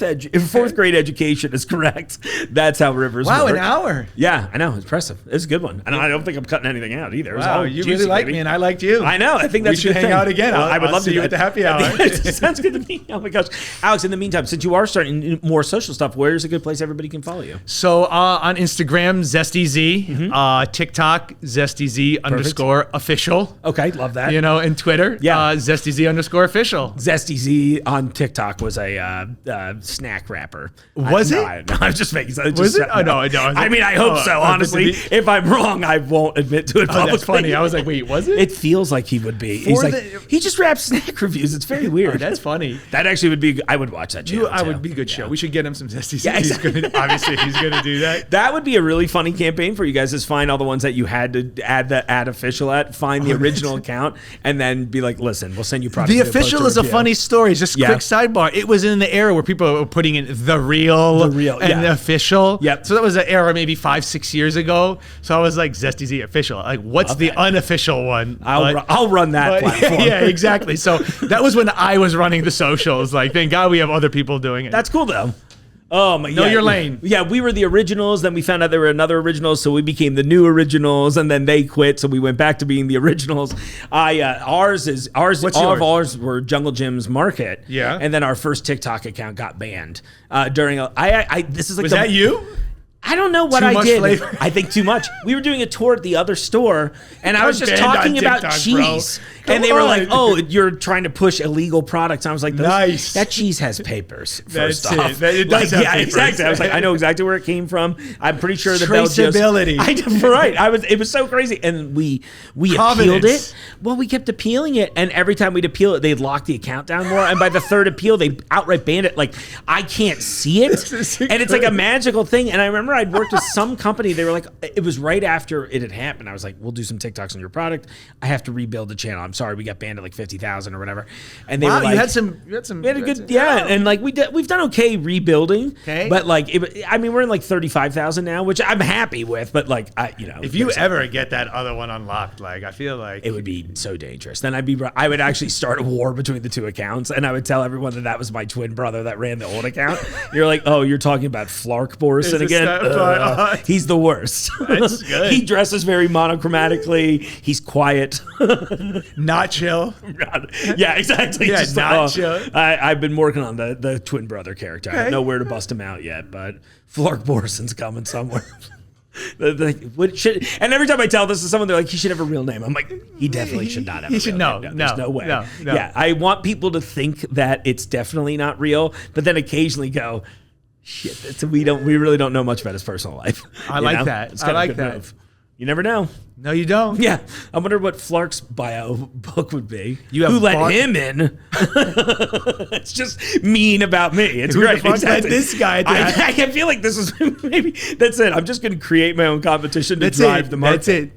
grade education is correct, that's how rivers Wow, work. an hour. Yeah, I know. It's impressive. It's a good one. And I don't think I'm cutting anything out either. It was Wow, all you juicy, really like baby. me, and I liked you. I know. I think that's We should a good hang thing. out again. I would I'll love to see do you at that. the happy hour. Sounds good to me. Oh my gosh, Alex. In the meantime, since you are starting more social stuff, where's a good place everybody can follow you? So on Instagram, ZestyZ, Mm-hmm. TikTok, ZestyZ_official. Okay, love that. You know, and Twitter, Yeah. ZestyZ_official. ZestyZ on TikTok was a snack wrapper. Was No, it? I was just making sense. Was it? Oh, no. I mean, I hope so. Honestly, if I'm wrong, I won't admit to it Oh, publicly. that's funny. I was like, wait, was it? It feels like he would be. He's For like, the- he just raps snack reviews. It's very weird. Oh, that's funny. That actually would be. I would watch that channel. I would too. be a good show. Yeah. We should get him some ZestyZ. Yeah, exactly. Obviously, he's going to do that. That would be a really funny campaign for you guys. Is find all the ones that you had to add the ad official at, find the original account, and then be like, listen, we'll send you product. The to post official is a review. funny story. Just Yeah. quick sidebar. It was in the era where people were putting in the real, and the official. Yep. So that was an era maybe 5-6 years ago. So I was like, ZestyZ official. Like, what's Love the that. unofficial one? I'll run that platform. Yeah, exactly. So that was when I was running the socials. Like, thank God we have other people doing it. That's cool though. Oh my! Know yeah, your lane. Yeah, we were the originals. Then we found out there were another originals, so we became the new originals. And then they quit, so we went back to being the originals. Ours. What's all of yours? ours were Jungle Jim's Market. Yeah. And then our first TikTok account got banned during. This is like was that you? I don't know what Too I much did. flavor? I think too much. We were doing a tour at the other store, and I was just banned on talking about TikTok, cheese. bro. And they Come were like, on. "Oh, you're trying to push illegal products." I was like, Nice. That cheese has papers." First That's off, it. It does have yeah, papers. exactly. I was like, I know exactly where it came from. I'm pretty sure the bell just. Traceability. Right. It was so crazy, and we appealed Provenance. it. Well, we kept appealing it, and every time we'd appeal it, they'd lock the account down more. And by the third appeal, they outright banned it. Like, I can't see it, and it's like a magical thing. And I remember I'd worked with some company. They were like, it was right after it had happened. I was like, we'll do some TikToks on your product. I have to rebuild the channel. I'm sorry, we got banned at like 50,000 or whatever. And they Wow, were like, you had some. we had a good, yeah, and like we've done okay rebuilding, Okay. but like, we're in like 35,000 now, which I'm happy with. But like, If you ever get that other one unlocked, like I feel like it would be so dangerous. Then I would actually start a war between the two accounts, and I would tell everyone that was my twin brother that ran the old account. You're like, oh, you're talking about Flark Borson Is again? that- He's the worst. That's good. He dresses very monochromatically. He's quiet. not chill. Yeah, exactly. Yeah, not chill. I've been working on the twin brother character. I Okay. don't know where to bust him out yet, but Flark Borson's coming somewhere. And every time I tell this to someone, they're like, he should have a real name. I'm like, he definitely should not have a real name. There's no way. No. Yeah, I want people to think that it's definitely not real, but then occasionally go, shit, we really don't know much about his personal life. I like that. It's kind of a good move. You never know. No, you don't. Yeah. I wonder what Flark's bio book would be. You have Who let him in? It's just mean about me. It's Who the great. fuck Exactly. let this guy do that? I feel like this is maybe that's it. I'm just going to create my own competition to drive the market. That's it.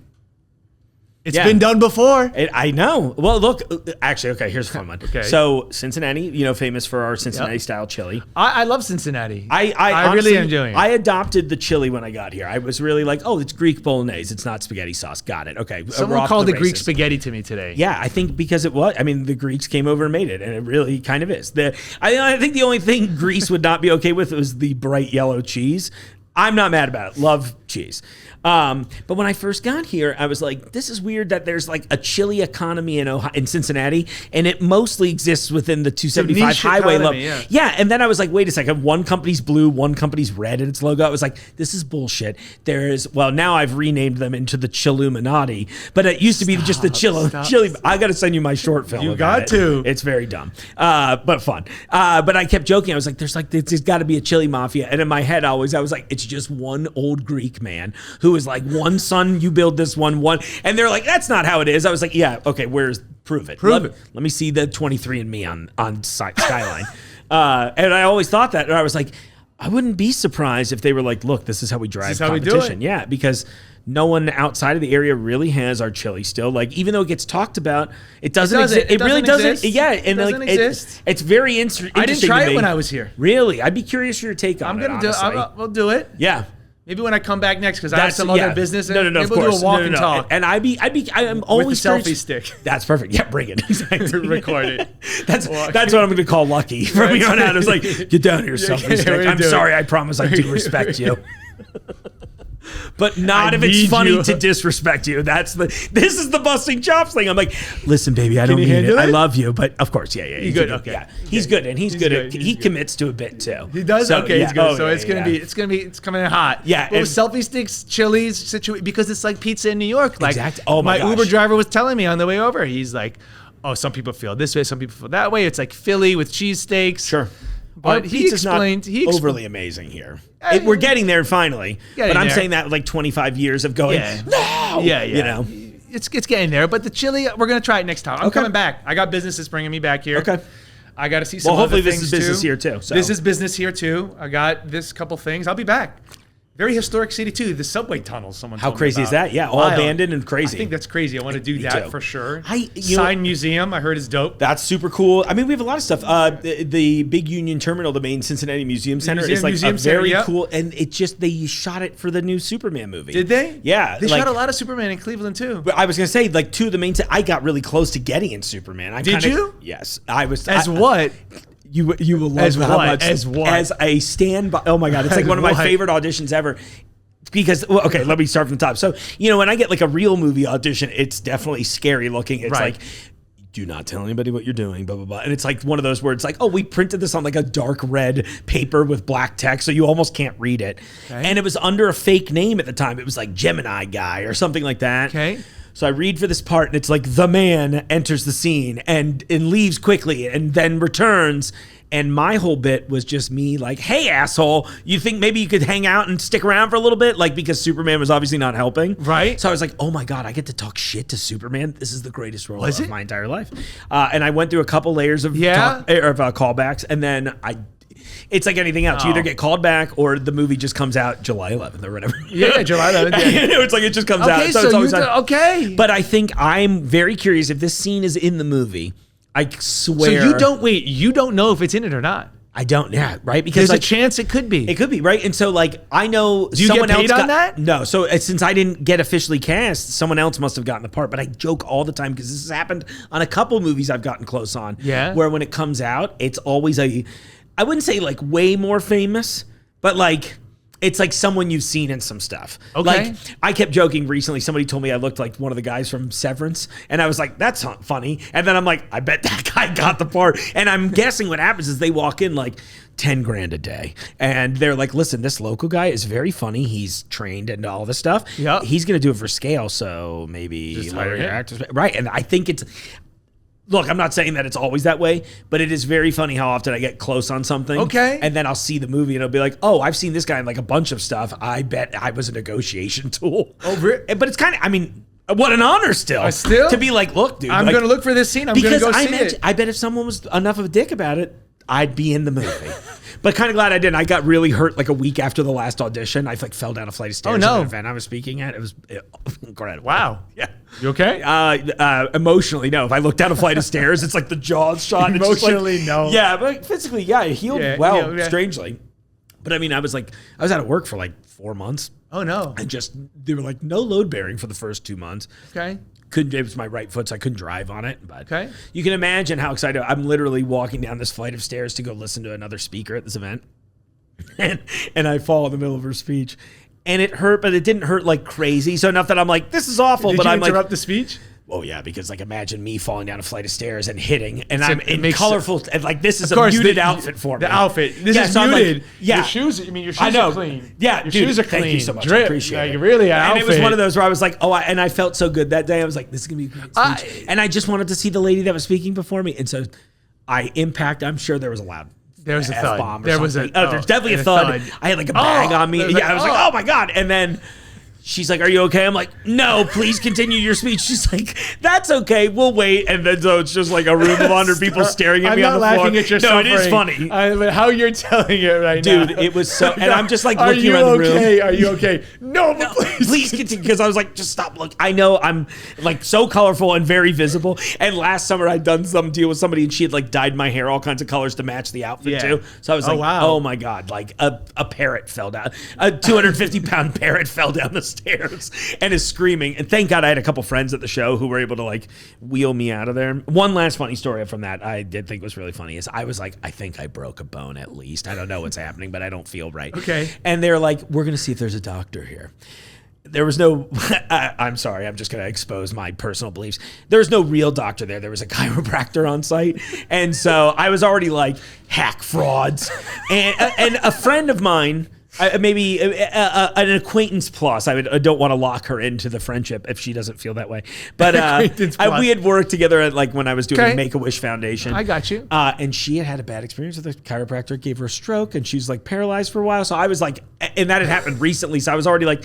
It's been done before. I know. Well, look, actually, okay, here's a fun one. Okay. So Cincinnati, famous for our Cincinnati style chili. I love Cincinnati. I really honestly, am doing it. I adopted the chili when I got here. I was really like, oh, it's Greek bolognese. It's not spaghetti sauce. Got it. Okay. Someone called it Greek spaghetti to me today. Yeah, I think because it was. I mean, the Greeks came over and made it, and it really kind of is. I think the only thing Greece would not be okay with was the bright yellow cheese. I'm not mad about it. Love cheese. But when I first got here, I was like, this is weird that there's like a chili economy in Cincinnati, and it mostly exists within the 275 highway level. Yeah, and then I was like, wait a second, one company's blue, one company's red in its logo. I was like, this is bullshit. Now I've renamed them into the Chilluminati, but it used to be just the chili. I got to send you my short film. You got to. It's very dumb, but fun. But I kept joking. I was like, there's got to be a chili mafia, and in my head, I was like, it's just one old Greek man who was like, one son, you build this one, and they're like, that's not how it is. I was like, yeah, okay, prove it. Let me see the 23andMe on Skyline. And I always thought that, and I was like, I wouldn't be surprised if they were like, look, this is how we drive competition. Yeah, because no one outside of the area really has our chili still. Like, even though it gets talked about, it doesn't exist. It really doesn't. Yeah, and it doesn't exist. It's very interesting. I didn't try it when I was here. Really? I'd be curious for your take on it, We'll do it. Yeah. Maybe when I come back next, because I have some other business. No, maybe of we'll course. do a walk and talk. And I'm always with the selfie stick. That's perfect. Yeah, bring it. Exactly. Record it. That's what I'm going to call Lucky from here on out. It's like, get down here, selfie stick. I'm sorry. I promise I do respect you. But not if it's funny to disrespect you. This is the busting chops thing. I'm like, listen, baby, I don't mean it. I love you, but of course, yeah. He's good. Okay. Yeah, he's good, and he's good. He commits to a bit too. He does. So, okay, yeah. he's good. Oh, so yeah, it's coming in hot. Yeah. But with selfie sticks, chilies, because it's like pizza in New York. Like, exactly. Oh my gosh. Uber driver was telling me on the way over. He's like, oh, some people feel this way, some people feel that way. It's like Philly with cheesesteaks. Sure. But he explained overly amazing here. We're getting there finally. But I'm saying that like 25 years of going, no. Yeah. It's getting there. But the chili, we're going to try it next time. I'm coming back. I got business that's bringing me back here. Okay. I got to see some Well, hopefully other this things is business here too. So. This is business here too. I got this couple things. I'll be back. Very historic city too. The subway tunnels. How crazy is that? Yeah, all abandoned and crazy. I think that's crazy. I want to do that for sure. Sign museum. I heard is dope. That's super cool. I mean, we have a lot of stuff. The big Union Terminal, the main Cincinnati Museum Center, is like very cool. And they shot it for the new Superman movie. Did they? Yeah, they shot a lot of Superman in Cleveland too. But I was gonna say, like, two of the main. I got really close to getting in Superman. Did you? Yes, I was. What? You will love how much as a standby. Oh my god, it's like one of my favorite auditions ever. Because, okay, let me start from the top. So, when I get like a real movie audition, it's definitely scary looking. It's like, do not tell anybody what you're doing, blah, blah, blah. And it's like one of those words like, oh, we printed this on like a dark red paper with black text, so you almost can't read it. Okay. And it was under a fake name at the time. It was like Gemini Guy or something like that. Okay. So I read for this part, and it's like the man enters the scene and leaves quickly and then returns. And my whole bit was just me like, hey, asshole, you think maybe you could hang out and stick around for a little bit? Like, because Superman was obviously not helping. Right. So I was like, oh my God, I get to talk shit to Superman. This is the greatest role of my entire life. And I went through a couple layers of callbacks. And then it's like anything else. You either get called back or the movie just comes out July 11th or whatever. Yeah, July 11th. Yeah. It's like it just comes out. So it's okay. But I think I'm very curious if this scene is in the movie. I swear. So you don't know if it's in it or not. I don't, right? Because there's a chance it could be. It could be, right? And so, like, I know Do you someone get paid else on that? No. So since I didn't get officially cast, someone else must have gotten the part. But I joke all the time because this has happened on a couple movies I've gotten close on. Yeah. Where when it comes out, it's always I wouldn't say like way more famous, but like It's like someone you've seen in some stuff. Okay. Like, I kept joking recently. Somebody told me I looked like one of the guys from Severance. And I was like, that's not funny. And then I'm like, I bet that guy got the part. And I'm guessing what happens is they walk in like 10 grand a day. And they're like, listen, this local guy is very funny. He's trained and all this stuff. Yeah. He's going to do it for scale. So maybe Just lower hire your him. actors. Right. And I think it's... Look, I'm not saying that it's always that way, but it is very funny how often I get close on something. Okay. And then I'll see the movie and it'll be like, oh, I've seen this guy in like a bunch of stuff. I bet I was a negotiation tool. Oh, really? But it's kind of, I mean, what an honor still. Still? To be like, look, dude. I'm like, going to look for this scene. I'm going to go see it. I bet if someone was enough of a dick about it, I'd be in the movie. But kind of glad I didn't. I got really hurt like a week after the last audition. I like fell down a flight of stairs no. at an event I was speaking at. It was incredible. Wow. Yeah. You okay? Emotionally, no. If I look down a flight of stairs, it's like the jaws shot. And it's just Emotionally, like, no. Yeah, but physically, yeah, it healed well, yeah. strangely. But I mean, I was out of work for like 4 months. Oh, no. And they were like, no load bearing for the first 2 months. Okay. It was my right foot, so I couldn't drive on it. But Okay. you can imagine how excited I'm literally walking down this flight of stairs to go listen to another speaker at this event. And I fall in the middle of her speech. And it hurt, but it didn't hurt like crazy. So enough that I'm like, this is awful. Did but you I'm interrupt like, the speech? oh yeah, because like imagine me falling down a flight of stairs and hitting, and So I'm it in makes colorful, and like this is Of course, a muted the outfit for me. The outfit. This Yeah, is so I'm muted. like, yeah. Your shoes, I mean, your shoes I know. are clean. Yeah, your dude, shoes are clean. thank you so much. I Drip. appreciate like, it. Really, an and outfit. it was one of those where I was like, oh, and I felt so good that day. I was like, this is gonna be a great speech. And I just wanted to see the lady that was speaking before me, and so I'm sure there was a loud. There was a thud. F-bomb or There was something. there's definitely a thud. I had like a bag on me. Like, I was like, oh my God. And then she's like, are you okay? I'm like, no, please continue your speech. She's like, that's okay. We'll wait. And then so it's just like a room of 100 people staring at me on the floor. I'm not laughing at your No, suffering. it is funny. But how you're telling it right now. Dude, it was so, and I'm just like Are looking you around the room. okay? Are you okay? No, but please. Please continue, because I was like, just stop. Look, I know I'm like so colorful and very visible. And last summer I'd done some deal with somebody and she had like dyed my hair all kinds of colors to match the outfit Yeah. too. So I was like, wow. oh my God, like a parrot fell down. A 250-pound parrot fell down the stairs and is screaming. And thank God I had a couple friends at the show who were able to like wheel me out of there. One last funny story from that I did think was really funny is I was like, I think I broke a bone at least. I don't know what's happening, but I don't feel right. Okay. And they're like, we're going to see if there's a doctor here. There was no, I'm sorry, I'm just going to expose my personal beliefs. There was no real doctor there. There was a chiropractor on site. And so I was already like, hack frauds. And a friend of mine, maybe an acquaintance plus. I don't want to lock her into the friendship if she doesn't feel that way. But we had worked together at like when I was doing Make-A-Wish Foundation. I got you. And she had a bad experience with a chiropractor. Gave her a stroke, and she's like paralyzed for a while. So I was like, and that had happened recently. So I was already like,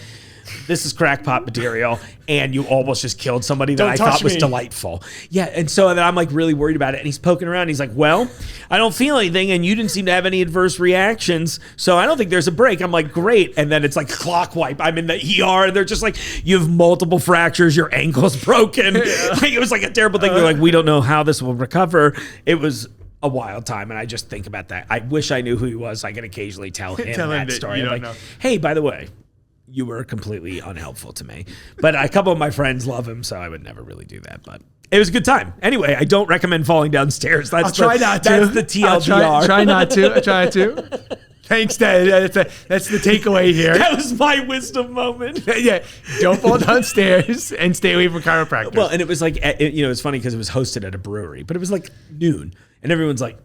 this is crackpot material, and you almost just killed somebody that I thought was delightful. Yeah, and so then I'm like really worried about it, and he's poking around. He's like, well, I don't feel anything, and you didn't seem to have any adverse reactions, so I don't think there's a break. I'm like, great. And then it's like clock wipe. I'm in the ER, and they're just like, you have multiple fractures, your ankle's broken. Like, it was like a terrible thing. They're like, we don't know how this will recover. It was a wild time, and I just think about that. I wish I knew who he was. I could occasionally tell him that story. You I'm don't like, know. hey, by the way, you were completely unhelpful to me. But a couple of my friends love him, so I would never really do that. But it was a good time. Anyway, I don't recommend falling downstairs. I'll try not to. That's the TLDR. Try not to. I try to. Thanks, Dad. That's the takeaway here. That was my wisdom moment. Yeah, don't fall downstairs and stay away from chiropractors. Well, and it was like, it's funny because it was hosted at a brewery, but it was like noon, and everyone's like,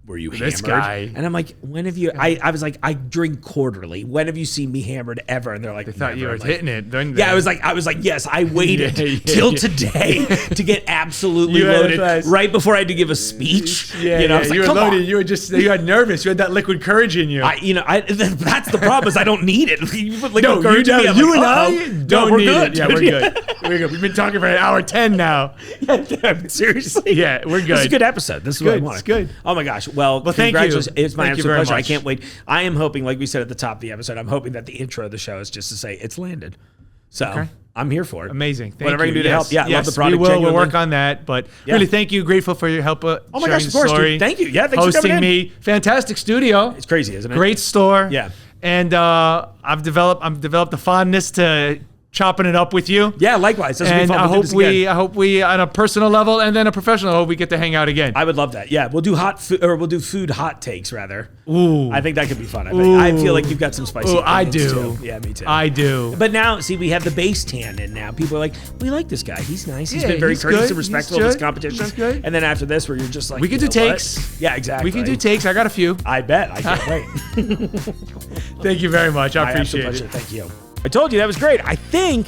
were you hammered? This guy. And I'm like, when have you, I was like, I drink quarterly. When have you seen me hammered ever? And they're like, they thought you were like, hitting it. Yeah, I was like, yes, I waited till today to get absolutely loaded right before I had to give a speech. Yeah, I was like, you were come loaded. on. You got nervous. You had that liquid courage in you. That's the problem is I don't need it. You put liquid No, courage in me. I'm you like, and I don't need it. Yeah, we're good. We're good. We've been talking for an hour 10 now. Yeah, seriously. Yeah, we're good. This is a good episode. This is what I wanted. It's good. Oh my gosh. Well, thank you. congratulations. It's my Thank you absolute very pleasure. I much. can't wait. I am hoping, like we said at the top of the episode, I'm hoping that the intro of the show is just to say it's landed. So I'm here for it. Amazing. Thank Whatever you. I can do to help. Yeah, I love the we product. will. Genuinely. We'll work on that. But really, thank you. Grateful for your help. Oh my gosh, of course, dude. Thank you. Yeah, thanks for hosting coming in. me. Fantastic studio. It's crazy, isn't it? Great store. Yeah. And I've developed a fondness to chopping it up with you. Yeah, likewise. This will be And fun. I We'll do this again. hope we, on a personal level and then a professional level, we get to hang out again. I would love that. Yeah, we'll do we'll do food hot takes rather. Ooh. I think that could be fun. I feel like you've got some spicy. Ooh, I opinions, do. too. Yeah, me too. I do. But now, see, we have the base tan in now. People are like, we like this guy. He's nice. He's Yeah, been very he's courteous good. and respectful He's of his good. competition. He's good. And then after this, where you're just like, We could you do know what? takes. Yeah, exactly. We can do takes. I got a few. I bet. I can't wait. Thank you very much. I Absolute appreciate pleasure. it. Thank you. I told you that was great. I think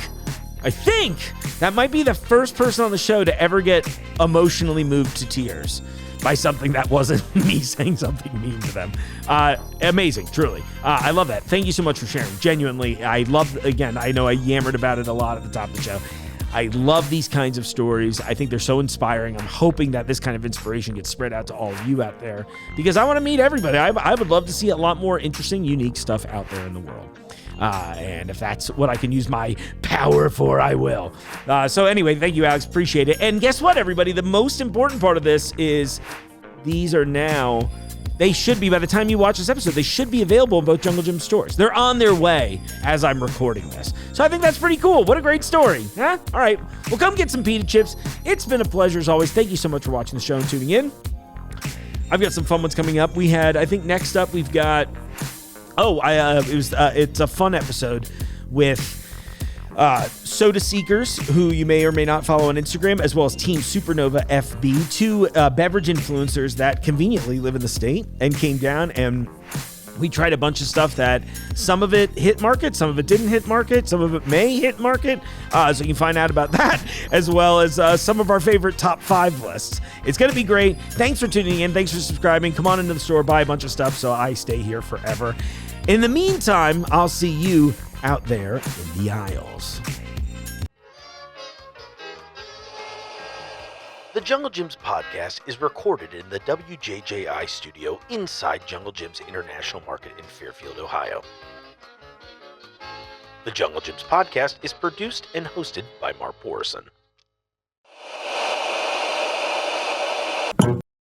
that might be the first person on the show to ever get emotionally moved to tears by something that wasn't me saying something mean to them. Amazing, truly. I love that. Thank you so much for sharing. Genuinely, I know I yammered about it a lot at the top of the show. I love these kinds of stories. I think they're so inspiring. I'm hoping that this kind of inspiration gets spread out to all of you out there because I want to meet everybody. I would love to see a lot more interesting, unique stuff out there in the world. And if that's what I can use my power for, I will. So anyway, thank you, Alex. Appreciate it. And guess what, everybody? The most important part of this is they should be, by the time you watch this episode, they should be available in both Jungle Gym stores. They're on their way as I'm recording this. So I think that's pretty cool. What a great story. Huh? All right. Well, come get some pita chips. It's been a pleasure as always. Thank you so much for watching the show and tuning in. I've got some fun ones coming up. I think next up we've got... it's a fun episode with Soda Seekers, who you may or may not follow on Instagram, as well as Team Supernova FB, two beverage influencers that conveniently live in the state and came down, and we tried a bunch of stuff that some of it hit market, some of it didn't hit market, some of it may hit market, so you can find out about that, as well as some of our favorite top 5 lists. It's going to be great. Thanks for tuning in. Thanks for subscribing. Come on into the store, buy a bunch of stuff so I stay here forever. In the meantime, I'll see you out there in the aisles. The Jungle Gyms podcast is recorded in the WJJI studio inside Jungle Gyms International Market in Fairfield, Ohio. The Jungle Gyms podcast is produced and hosted by Mark Borison.